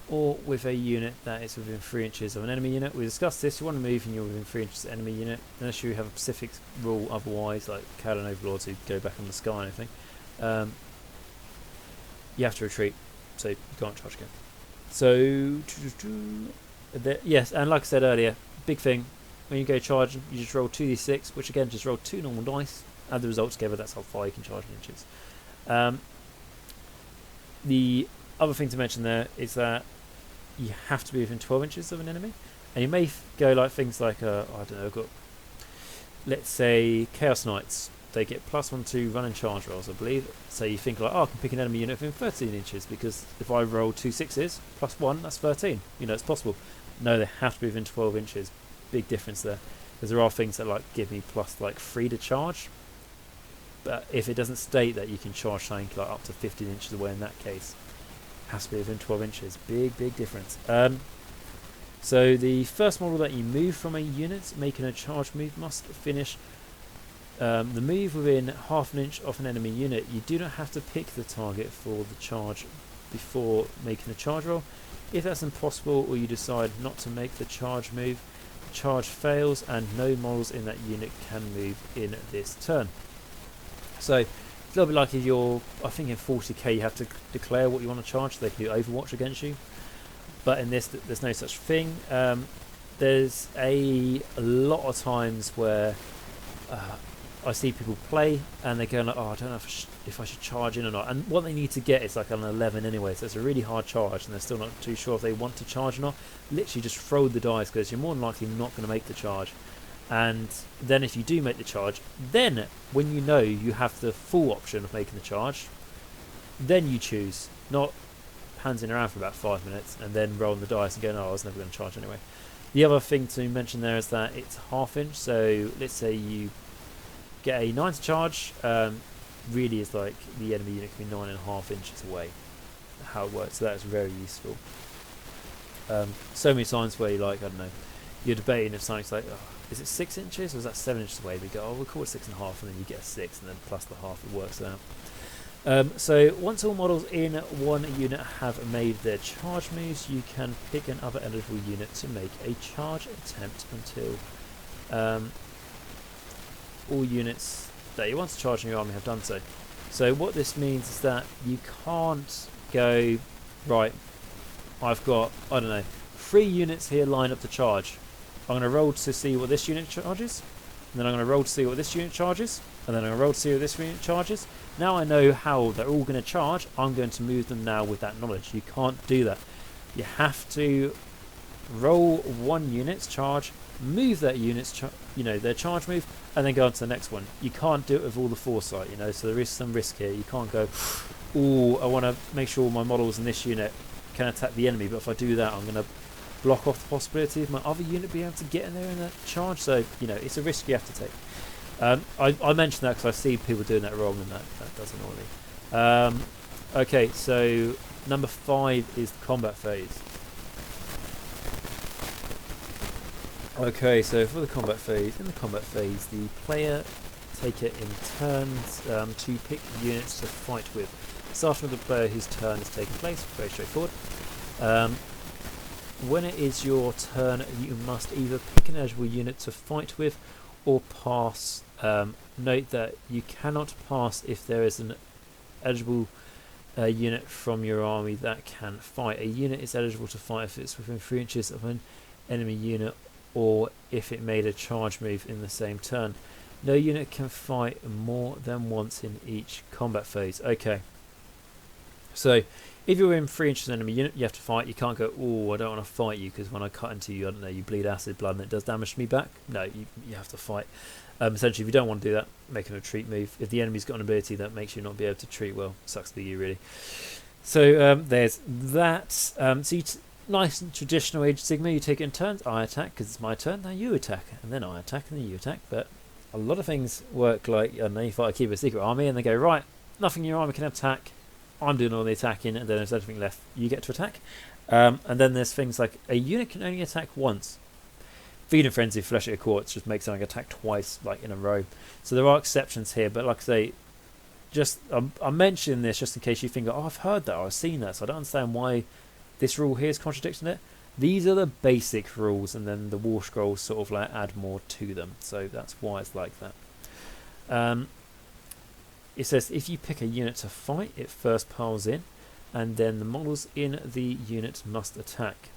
or with a unit that is within 3 inches of an enemy unit. We discussed this. You want to move and you're within 3 inches of an enemy unit, unless you have a specific rule otherwise, like Cowden Overlords who go back on the sky or anything. You have to retreat, so you can't charge again. So, yes, and like I said earlier, big thing, when you go charging, you just roll 2d6, which again, just roll 2 normal dice, add the results together, that's how far you can charge in inches. The other thing to mention there is that you have to be within 12 inches of an enemy, and you may go like things like, I don't know, I've got, let's say, Chaos Knights. They get +1 to run and charge rolls, I believe. So you think like, oh, I can pick an enemy unit within 13 inches, because if I roll 2 6s +1, that's 13. You know, it's possible. No, they have to be within 12 inches. Big difference there, because there are things that like give me +3 to charge, but if it doesn't state that you can charge something like up to 15 inches away, in that case, it has to be within 12 inches. Big difference. So the first model that you move from a unit making a charge move must finish the move within ½ an inch of an enemy unit. You do not have to pick the target for the charge before making the charge roll. If that's impossible, or you decide not to make the charge move, the charge fails and no models in that unit can move in this turn. So it's a little bit like if you're, I think in 40k you have to declare what you want to charge, so they can do Overwatch against you. But in this, there's no such thing. There's a lot of times where I see people play and they're going like, oh, I don't know if I should charge in or not. And what they need to get is like an 11 anyway, so it's a really hard charge, and they're still not too sure if they want to charge or not. Literally just throw the dice, because you're more than likely not going to make the charge. And then if you do make the charge, then when you know you have the full option of making the charge, then you choose, not handsing around for about 5 minutes and then rolling the dice and going, oh, I was never going to charge anyway. The other thing to mention there is that it's ½ inch, so let's say you get a 9 to charge, really is like the enemy unit can be 9.5 inches away, how it works, so that is very useful. So many times where you like, I don't know, you're debating if something's like, oh, is it 6 inches or is that 7 inches away? We go, oh, we'll call it 6.5, and then you get a 6, and then plus the half, it works out. So once all models in one unit have made their charge moves, you can pick another eligible unit to make a charge attempt until all units that you want to charge in your army have done so. So what this means is that you can't go, right, I've got, I don't know, 3 units here lined up to charge. I'm going to roll to see what this unit charges, and then I'm going to roll to see what this unit charges, and then I'm going to roll to see what this unit charges. Now I know how they're all going to charge, I'm going to move them now with that knowledge. You can't do that. You have to roll 1 unit's charge, move that unit's their charge move, and then go on to the next one. You can't do it with all the foresight, so there is some risk here. You can't go, oh, I want to make sure my models in this unit can attack the enemy, but if I do that, I'm going to block off the possibility of my other unit being able to get in there in that charge. So, it's a risk you have to take. I mentioned that because I see people doing that wrong, and that does annoy me. Okay, so number 5 is the combat phase. Okay, so for the combat phase, the player take it in turns to pick units to fight with. Starting with the player whose turn is taking place, very straightforward. When it is your turn, you must either pick an eligible unit to fight with or pass. Note that you cannot pass if there is an eligible unit from your army that can fight. A unit is eligible to fight if it's within 3 inches of an enemy unit or if it made a charge move in the same turn. No unit can fight more than once in each combat phase. Okay. So, if you're in 3 inches of an enemy unit, you have to fight. You can't go, oh, I don't want to fight you because when I cut into you, I don't know, you bleed acid blood and it does damage to me back. No, you have to fight. Essentially, if you don't want to do that, make an retreat move. If the enemy's got an ability that makes you not be able to treat, well, sucks to be you, really. So, there's that. So, nice and traditional Age of Sigmar, you take it in turns. I attack because it's my turn, now you attack. And then I attack, and then you attack. But a lot of things work like, I don't know, you fight a keep a secret army, and they go, right, nothing in your army can attack. I'm doing all the attacking, and then there's everything left. You get to attack. And then there's things like a unit can only attack once. Feeding Frenzy, Flesh Eater Quartz just makes something attack twice, like in a row. So there are exceptions here, but like I say, just I'm mentioning this just in case you think, oh, I've heard that, or I've seen that, so I don't understand why this rule here is contradicting it. These are the basic rules, and then the War Scrolls sort of like add more to them. So that's why it's like that. It says if you pick a unit to fight, it first piles in, and then the models in the unit must attack.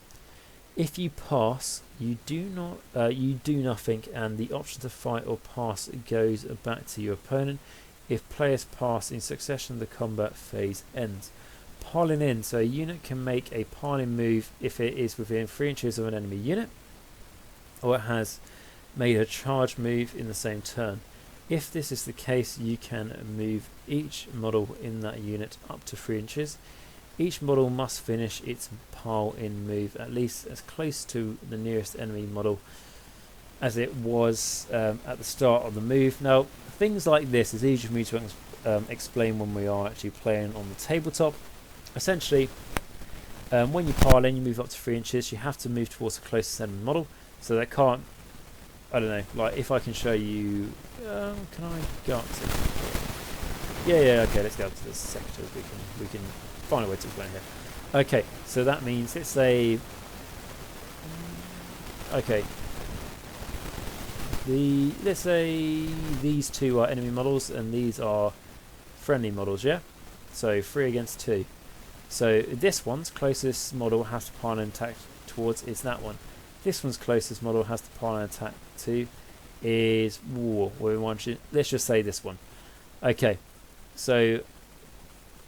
If you pass, you do nothing, and the option to fight or pass goes back to your opponent. If players pass in succession, the combat phase ends. Piling in, so a unit can make a piling move if it is within 3 inches of an enemy unit, or it has made a charge move in the same turn. If this is the case, you can move each model in that unit up to 3 inches. Each model must finish its pile in move at least as close to the nearest enemy model as it was at the start of the move. Now, things like this is easy for me to explain when we are actually playing on the tabletop. Essentially, when you pile in, you move up to 3 inches, you have to move towards the closest enemy model, so that can't, I don't know, like if I can show you, can I go up to, yeah, okay, let's go up to the sectors, we can find a way to explain here. Okay, so that means let's say, okay, let's say these two are enemy models and these are friendly models, yeah? So 3 against 2. So this one's closest model has to pile and attack towards is that one. This one's closest model has to pile and attack to is let's just say this one. Okay, so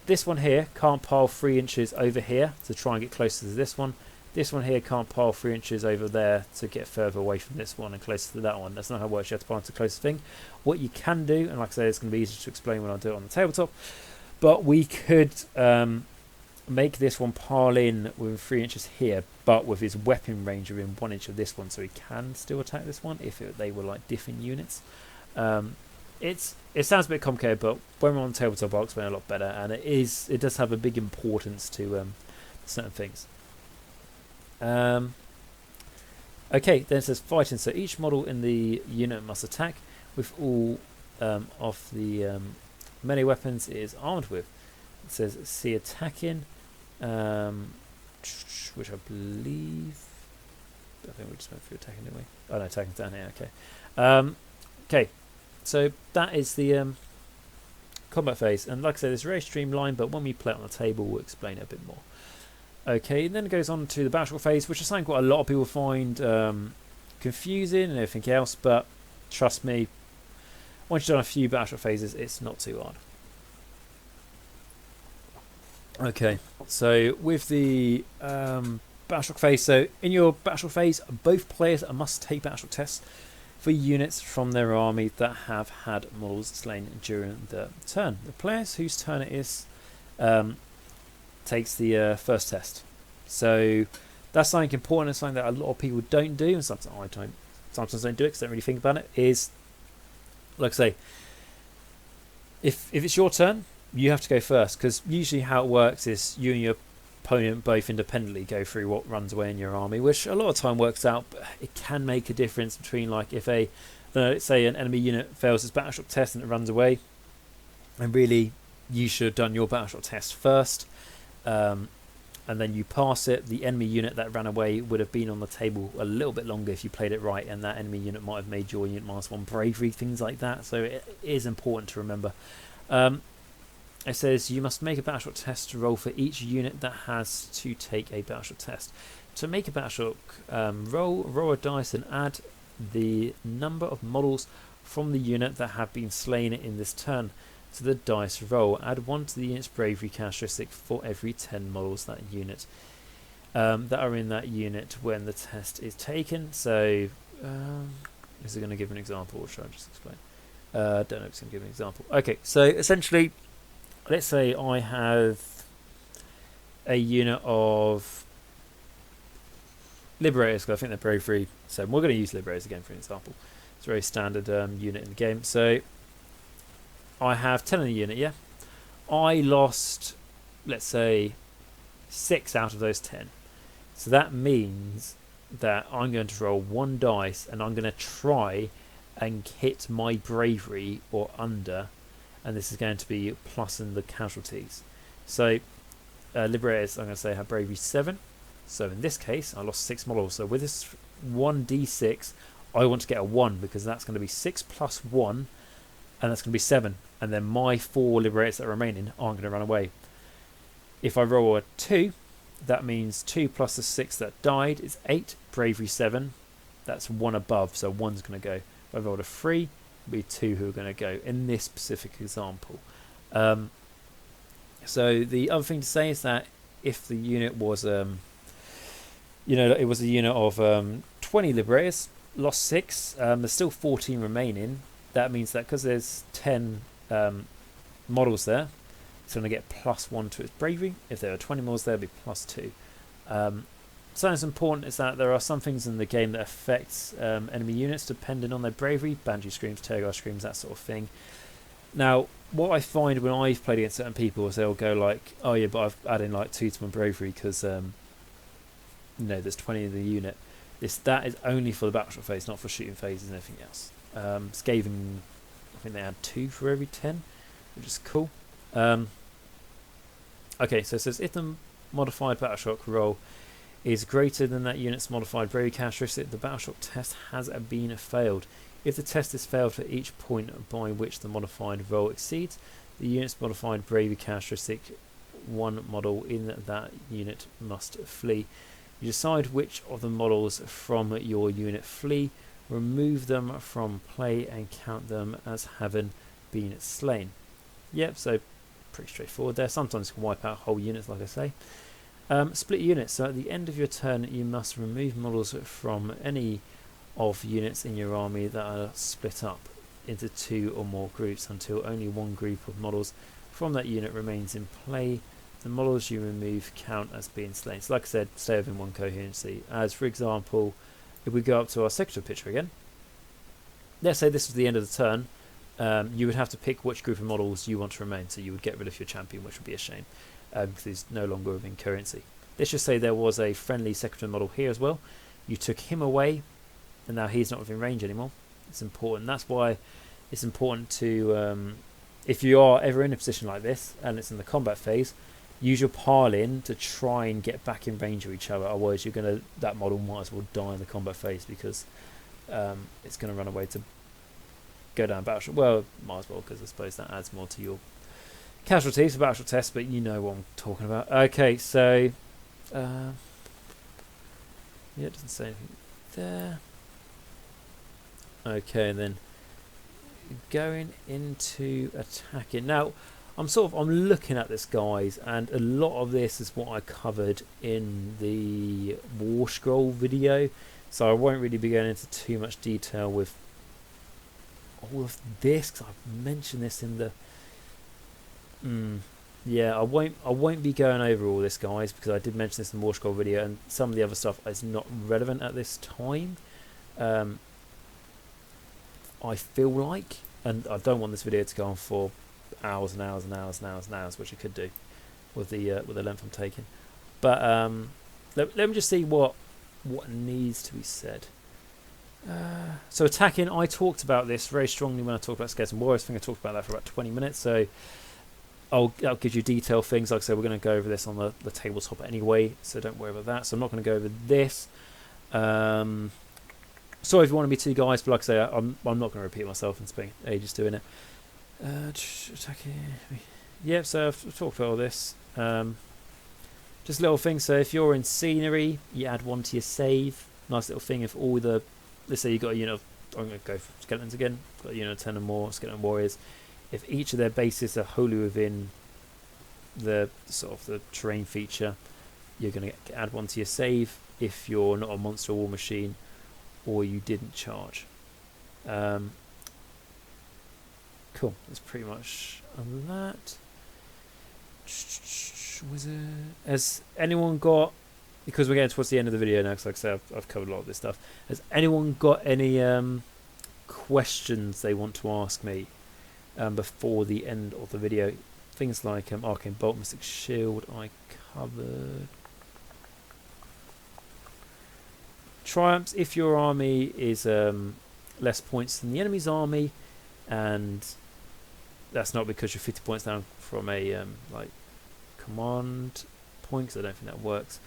this one here can't pile 3 inches over here to try and get closer to this one. This one here can't pile 3 inches over there to get further away from this one and closer to that one. That's not how it works. You have to pile to the closest thing. What you can do, and like I say, it's going to be easier to explain when I do it on the tabletop, but we could make this one pile in within 3 inches here, but with his weapon range within 1 inch of this one, so he can still attack this one if they were like different units. It sounds a bit complicated, but when we're on the tabletop, I'll explain a lot better, and it does have a big importance to certain things. Okay, then it says fighting. So each model in the unit must attack with all of the melee weapons it is armed with. It says see attacking, which I believe, I think we just went through attacking, didn't we? Oh no, attacking's down here. Okay, okay. So that is the combat phase, and like I said, it's very streamlined. But when we play it on the table, we'll explain it a bit more. Okay, and then it goes on to the battle phase, which is something quite a lot of people find confusing and everything else. But trust me, once you've done a few battle phases, it's not too hard. Okay, so with the Battleshock phase. So in your Battleshock phase, both players must take Battleshock tests for units from their army that have had models slain during the turn. The players whose turn it is takes the first test. So that's something important and something that a lot of people don't do, and sometimes I don't. Sometimes I don't do it because I don't really think about it. Is, like I say, if it's your turn, you have to go first, because usually how it works is you and your opponent both independently go through what runs away in your army, which a lot of time works out, but it can make a difference between, like, if let's say an enemy unit fails its Battleshock test and it runs away, and really you should have done your Battleshock test first, and then you pass it. The enemy unit that ran away would have been on the table a little bit longer if you played it right, and that enemy unit might have made your unit -1 bravery, things like that. So it is important to remember. It says you must make a Battleshock test roll for each unit that has to take a Battleshock test. To make a Battleshock roll a dice and add the number of models from the unit that have been slain in this turn to the dice roll. Add 1 to the unit's bravery characteristic for every 10 models that are in that unit when the test is taken. So, is it going to give an example, or should I just explain? I don't know if it's going to give an example. Okay, so essentially, let's say I have a unit of Liberators, because I think they're bravery 7. We're going to use Liberators again for an example. It's a very standard unit in the game. So I have 10 in the unit, yeah? I lost, let's say, 6 out of those 10. So that means that I'm going to roll 1 dice, and I'm going to try and hit my bravery or under, and this is going to be plus in the casualties. So Liberators, I'm going to say, have bravery 7. So in this case, I lost 6 models. So with this 1d6, I want to get a 1, because that's going to be 6 plus 1, and that's going to be 7. And then my 4 Liberators that are remaining aren't going to run away. If I roll a 2, that means 2 plus the 6 that died is 8, bravery 7. That's 1 above, so 1's going to go. If I rolled a 3, it'll be 2 who are going to go in this specific example. So the other thing to say is that if the unit was, it was a unit of 20 Liberators, lost 6, there's still 14 remaining. That means that because there's 10 models there, it's going to get +1 to its bravery. If there are 20 models there, it'll be +2. Something that's important is that there are some things in the game that affect enemy units depending on their bravery. Banshee screams, Terror screams, that sort of thing. Now, what I find when I've played against certain people is they'll go like, oh yeah, but I've added like 2 to my bravery because there's 20 in the unit. That is only for the Battleshock phase, not for shooting phases and everything else. Skaven, I think they add 2 for every 10, which is cool. Okay, so it says if the modified Battleshock roll is greater than that unit's modified bravery characteristic, the Battleshock test has been failed. If the test is failed for each point by which the modified roll exceeds the unit's modified bravery characteristic, 1 model in that unit must flee. You decide which of the models from your unit flee, remove them from play, and count them as having been slain. Yep, so pretty straightforward there. Sometimes you can wipe out whole units, like I say. Split units. So at the end of your turn, you must remove models from any of units in your army that are split up into 2 or more groups until only 1 group of models from that unit remains in play. The models you remove count as being slain. So like I said, stay within 1 coherency. As for example, if we go up to our sector picture again, let's say this was the end of the turn, you would have to pick which group of models you want to remain. So you would get rid of your champion, which would be a shame, because he's no longer within coherency. Let's just say there was a friendly sector model here as well. You took him away, and now he's not within range anymore. It's important. That's why it's important to, if you are ever in a position like this, and it's in the combat phase, use your pile-in to try and get back in range of each other. Otherwise, that model might as well die in the combat phase, because it's going to run away to go down Battleship. Well, might as well, because I suppose that adds more to your casualties for Battleship test, but you know what I'm talking about. Okay, so yeah, it doesn't say anything there. Okay, then going into attacking. Now, I'm looking at this, guys, and a lot of this is what I covered in the War Scroll video, so I won't really be going into too much detail with all of this, because I've mentioned this in the yeah, I won't be going over all this, guys, because I did mention this in the War Scroll video, and some of the other stuff is not relevant at this time. I feel like, and I don't want this video to go on for hours and hours and hours and hours and hours, which it could do with the length I'm taking. But let me just see what needs to be said. So attacking, I talked about this very strongly when I talked about Skeleton Warriors. I think I talked about that for about 20 minutes. So I'll give you detailed things. Like I said, we're going to go over this on the tabletop anyway, so don't worry about that. So I'm not going to go over this. Sorry if you wanted me to, guys, but like I say, I'm not going to repeat myself and spend ages doing it. Attacking. Yep, so I've talked about all this. Just little things. So if you're in scenery, you add 1 to your save. Nice little thing. If all the, let's say you got a unit of, I'm going to go for skeletons again. Got a unit of 10 or more skeleton warriors. If each of their bases are wholly within the sort of the terrain feature, you're going to add 1 to your save if you're not a monster war machine or you didn't charge. Cool, that's pretty much on that. Has anyone got, because we're getting towards the end of the video now, because like I said, I've covered a lot of this stuff. Has anyone got any questions they want to ask me before the end of the video? Things like Arcane Bolt, Mystic Shield, I covered. Triumphs, if your army is less points than the enemy's army, and that's not because you're 50 points down from a like command point, because I don't think that works,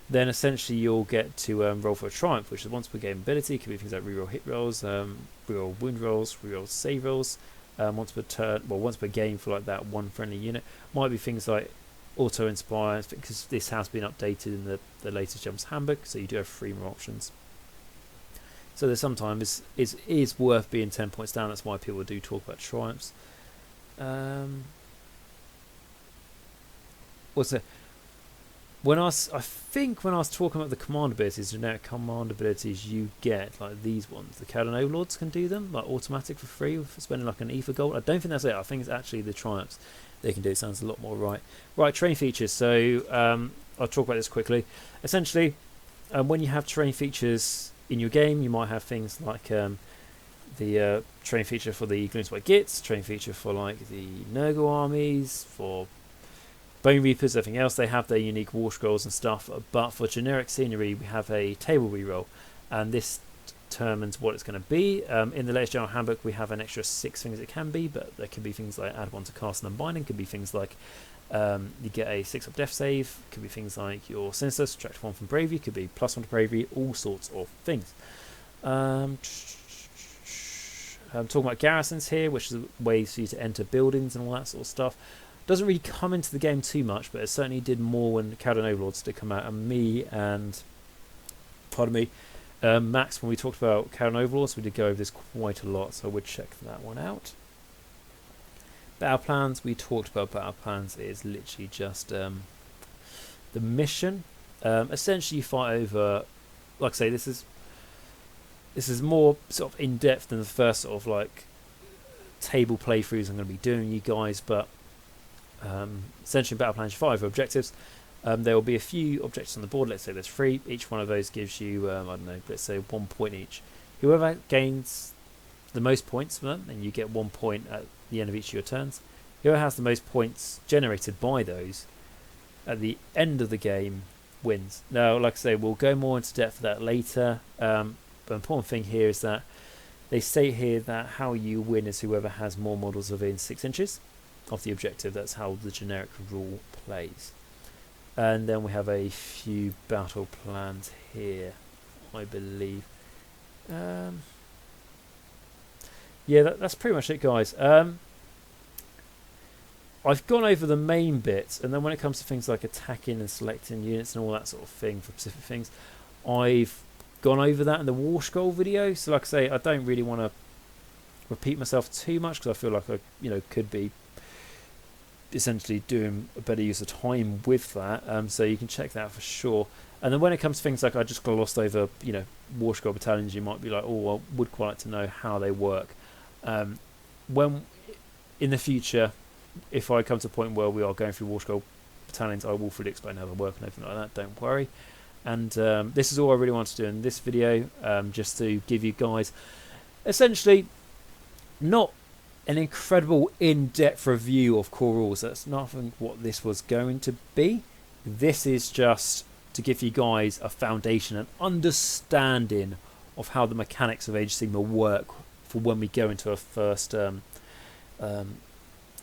then essentially you'll get to roll for a triumph, which is once per game ability. It could be things like reroll hit rolls, reroll wound rolls, reroll save rolls, once per turn, well, once per game for like that one friendly unit. Might be things like auto inspire, because this has been updated in the latest Jumps handbook, so you do have 3 more options. So there's sometimes is worth being 10 points down. That's why people do talk about triumphs. What's it? I think when I was talking about the command abilities, generic command abilities you get, like these ones, the Cowden Overlords can do them, like automatic for free for spending like an ether gold. I don't think that's it. I think it's actually the triumphs they can do. It sounds a lot more right. Right, terrain features. So I'll talk about this quickly. Essentially, when you have terrain features in your game, you might have things like the terrain feature for the Gloomspite Gits, terrain feature for like the Nurgle armies, for Bone Reapers, everything else. They have their unique war scrolls and stuff, but for generic scenery we have a table reroll, and this determines what it's going to be. In the latest general handbook we have an extra 6 things it can be, but there could be things like add 1 to cast and unbinding, could be things like you get a 6-up death save, could be things like your sinister, subtract 1 from bravery, could be +1 to bravery, all sorts of things. I'm talking about garrisons here, which is ways for you to enter buildings and all that sort of stuff. Doesn't really come into the game too much, but it certainly did more when Cowden Overlords did come out, and Max, when we talked about Cowden Overlords, we did go over this quite a lot, so I would check that one out. Battle plans, we talked about battle plans. It is literally just the mission. Essentially you fight over, like I say, this is more sort of in depth than the first sort of like table playthroughs I'm going to be doing, you guys, but essentially in battle plans you fight over objectives. There will be a few objectives on the board. Let's say there's 3. Each one of those gives you I don't know, let's say 1 point each. Whoever gains the most points for them, and you get 1 point at the end of each of your turns, whoever has the most points generated by those at the end of the game wins. Now, like I say, we'll go more into depth for that later, but the important thing here is that they state here that how you win is whoever has more models within 6 inches of the objective. That's how the generic rule plays. And then we have a few battle plans here, I believe. Yeah, that's pretty much it, guys. I've gone over the main bits, and then when it comes to things like attacking and selecting units and all that sort of thing for specific things, I've gone over that in the War Scroll video. So like I say, I don't really want to repeat myself too much, because I feel like I could be essentially doing a better use of time with that. So you can check that out for sure. And then when it comes to things like I just glossed over, War Scroll battalions, you might be like, oh, I would quite like to know how they work. When in the future, if I come to a point where we are going through War Scroll battalions, I will fully explain how they work and everything like that. Don't worry. And this is all I really want to do in this video, just to give you guys essentially not an incredible in-depth review of core rules. That's nothing what this was going to be. This is just to give you guys a foundation and understanding of how the mechanics of Age of Sigmar work for when we go into a first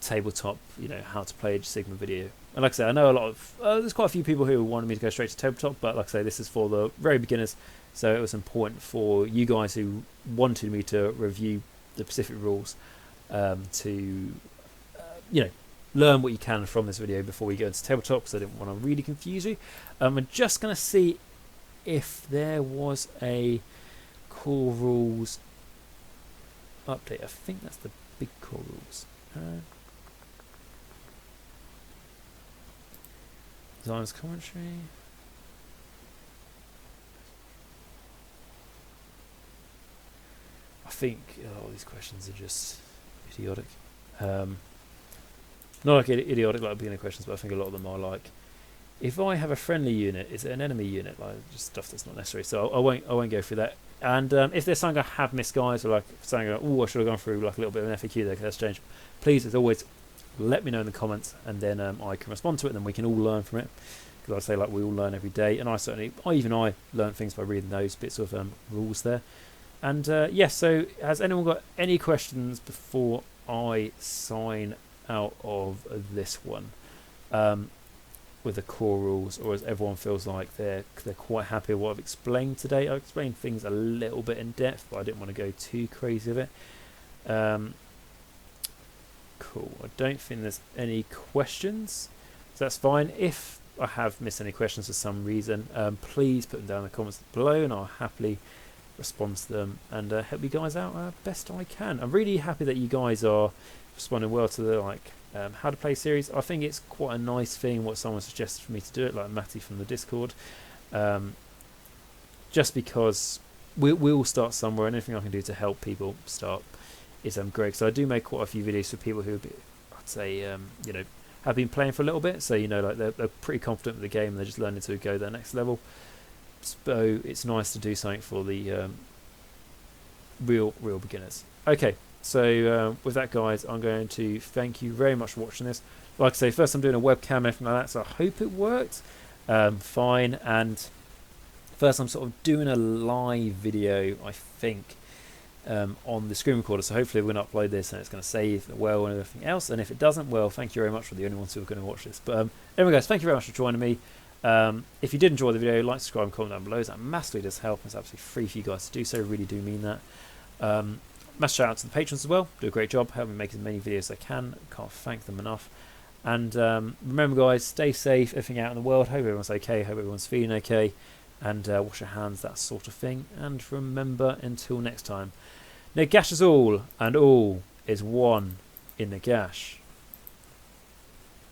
tabletop, how to play Age of Sigmar video. And like I say, I know a lot of there's quite a few people who wanted me to go straight to tabletop, but like I say, this is for the very beginners, so it was important for you guys who wanted me to review the specific rules to learn what you can from this video before we go into tabletop, because I didn't want to really confuse you. I'm just going to see if there was a core rules update. I think that's the big core rules. Designers commentary. I think all these questions are just idiotic. Not like idiotic like beginner questions, but I think a lot of them are like, if I have a friendly unit, is it an enemy unit? Like just stuff that's not necessary. So I won't go through that. And if there's something I have missed, guys, or like something like, oh, I should have gone through like a little bit of an FAQ there, that's changed. Please, as always, let me know in the comments, and then I can respond to it, and then we can all learn from it. Because I say, like, we all learn every day, and I learn things by reading those bits of rules there. And yes, so has anyone got any questions before I sign out of this one with the core rules, or as everyone feels like they're quite happy with what I've explained today? I've explained things a little bit in depth, but I didn't want to go too crazy with it. Cool. I don't think there's any questions, so that's fine. If I have missed any questions for some reason, please put them down in the comments below, and I'll happily respond to them and help you guys out best I can. I'm really happy that you guys are responding well to the how to play series. I think it's quite a nice thing what someone suggested for me to do it, like Matty from the Discord, just because we'll start somewhere, and anything I can do to help people start is great. So I do make quite a few videos for people who, I'd say, have been playing for a little bit, so like they're pretty confident with the game and they're just learning to go to the next level. So it's nice to do something for the real beginners. Okay, so with that, guys, I'm going to thank you very much for watching this. Like I say, first I'm doing a webcam and everything like that, so I hope it worked fine. And first I'm sort of doing a live video, I think, on the screen recorder, so hopefully we're going to upload this and it's going to save well and everything else. And if it doesn't, well, thank you very much for the only ones who are going to watch this. But anyway, guys, thank you very much for joining me. If you did enjoy the video, like, subscribe and comment down below. That massively does help. It's absolutely free for you guys to do so. Really do mean that. Massive shout out to the patrons as well. Do a great job helping me make as many videos as I can. Can't thank them enough. And remember, guys, stay safe, everything out in the world. Hope everyone's okay. Hope everyone's feeling okay. And wash your hands, that sort of thing. And remember, until next time, Nagash is all, and all is one in Nagash.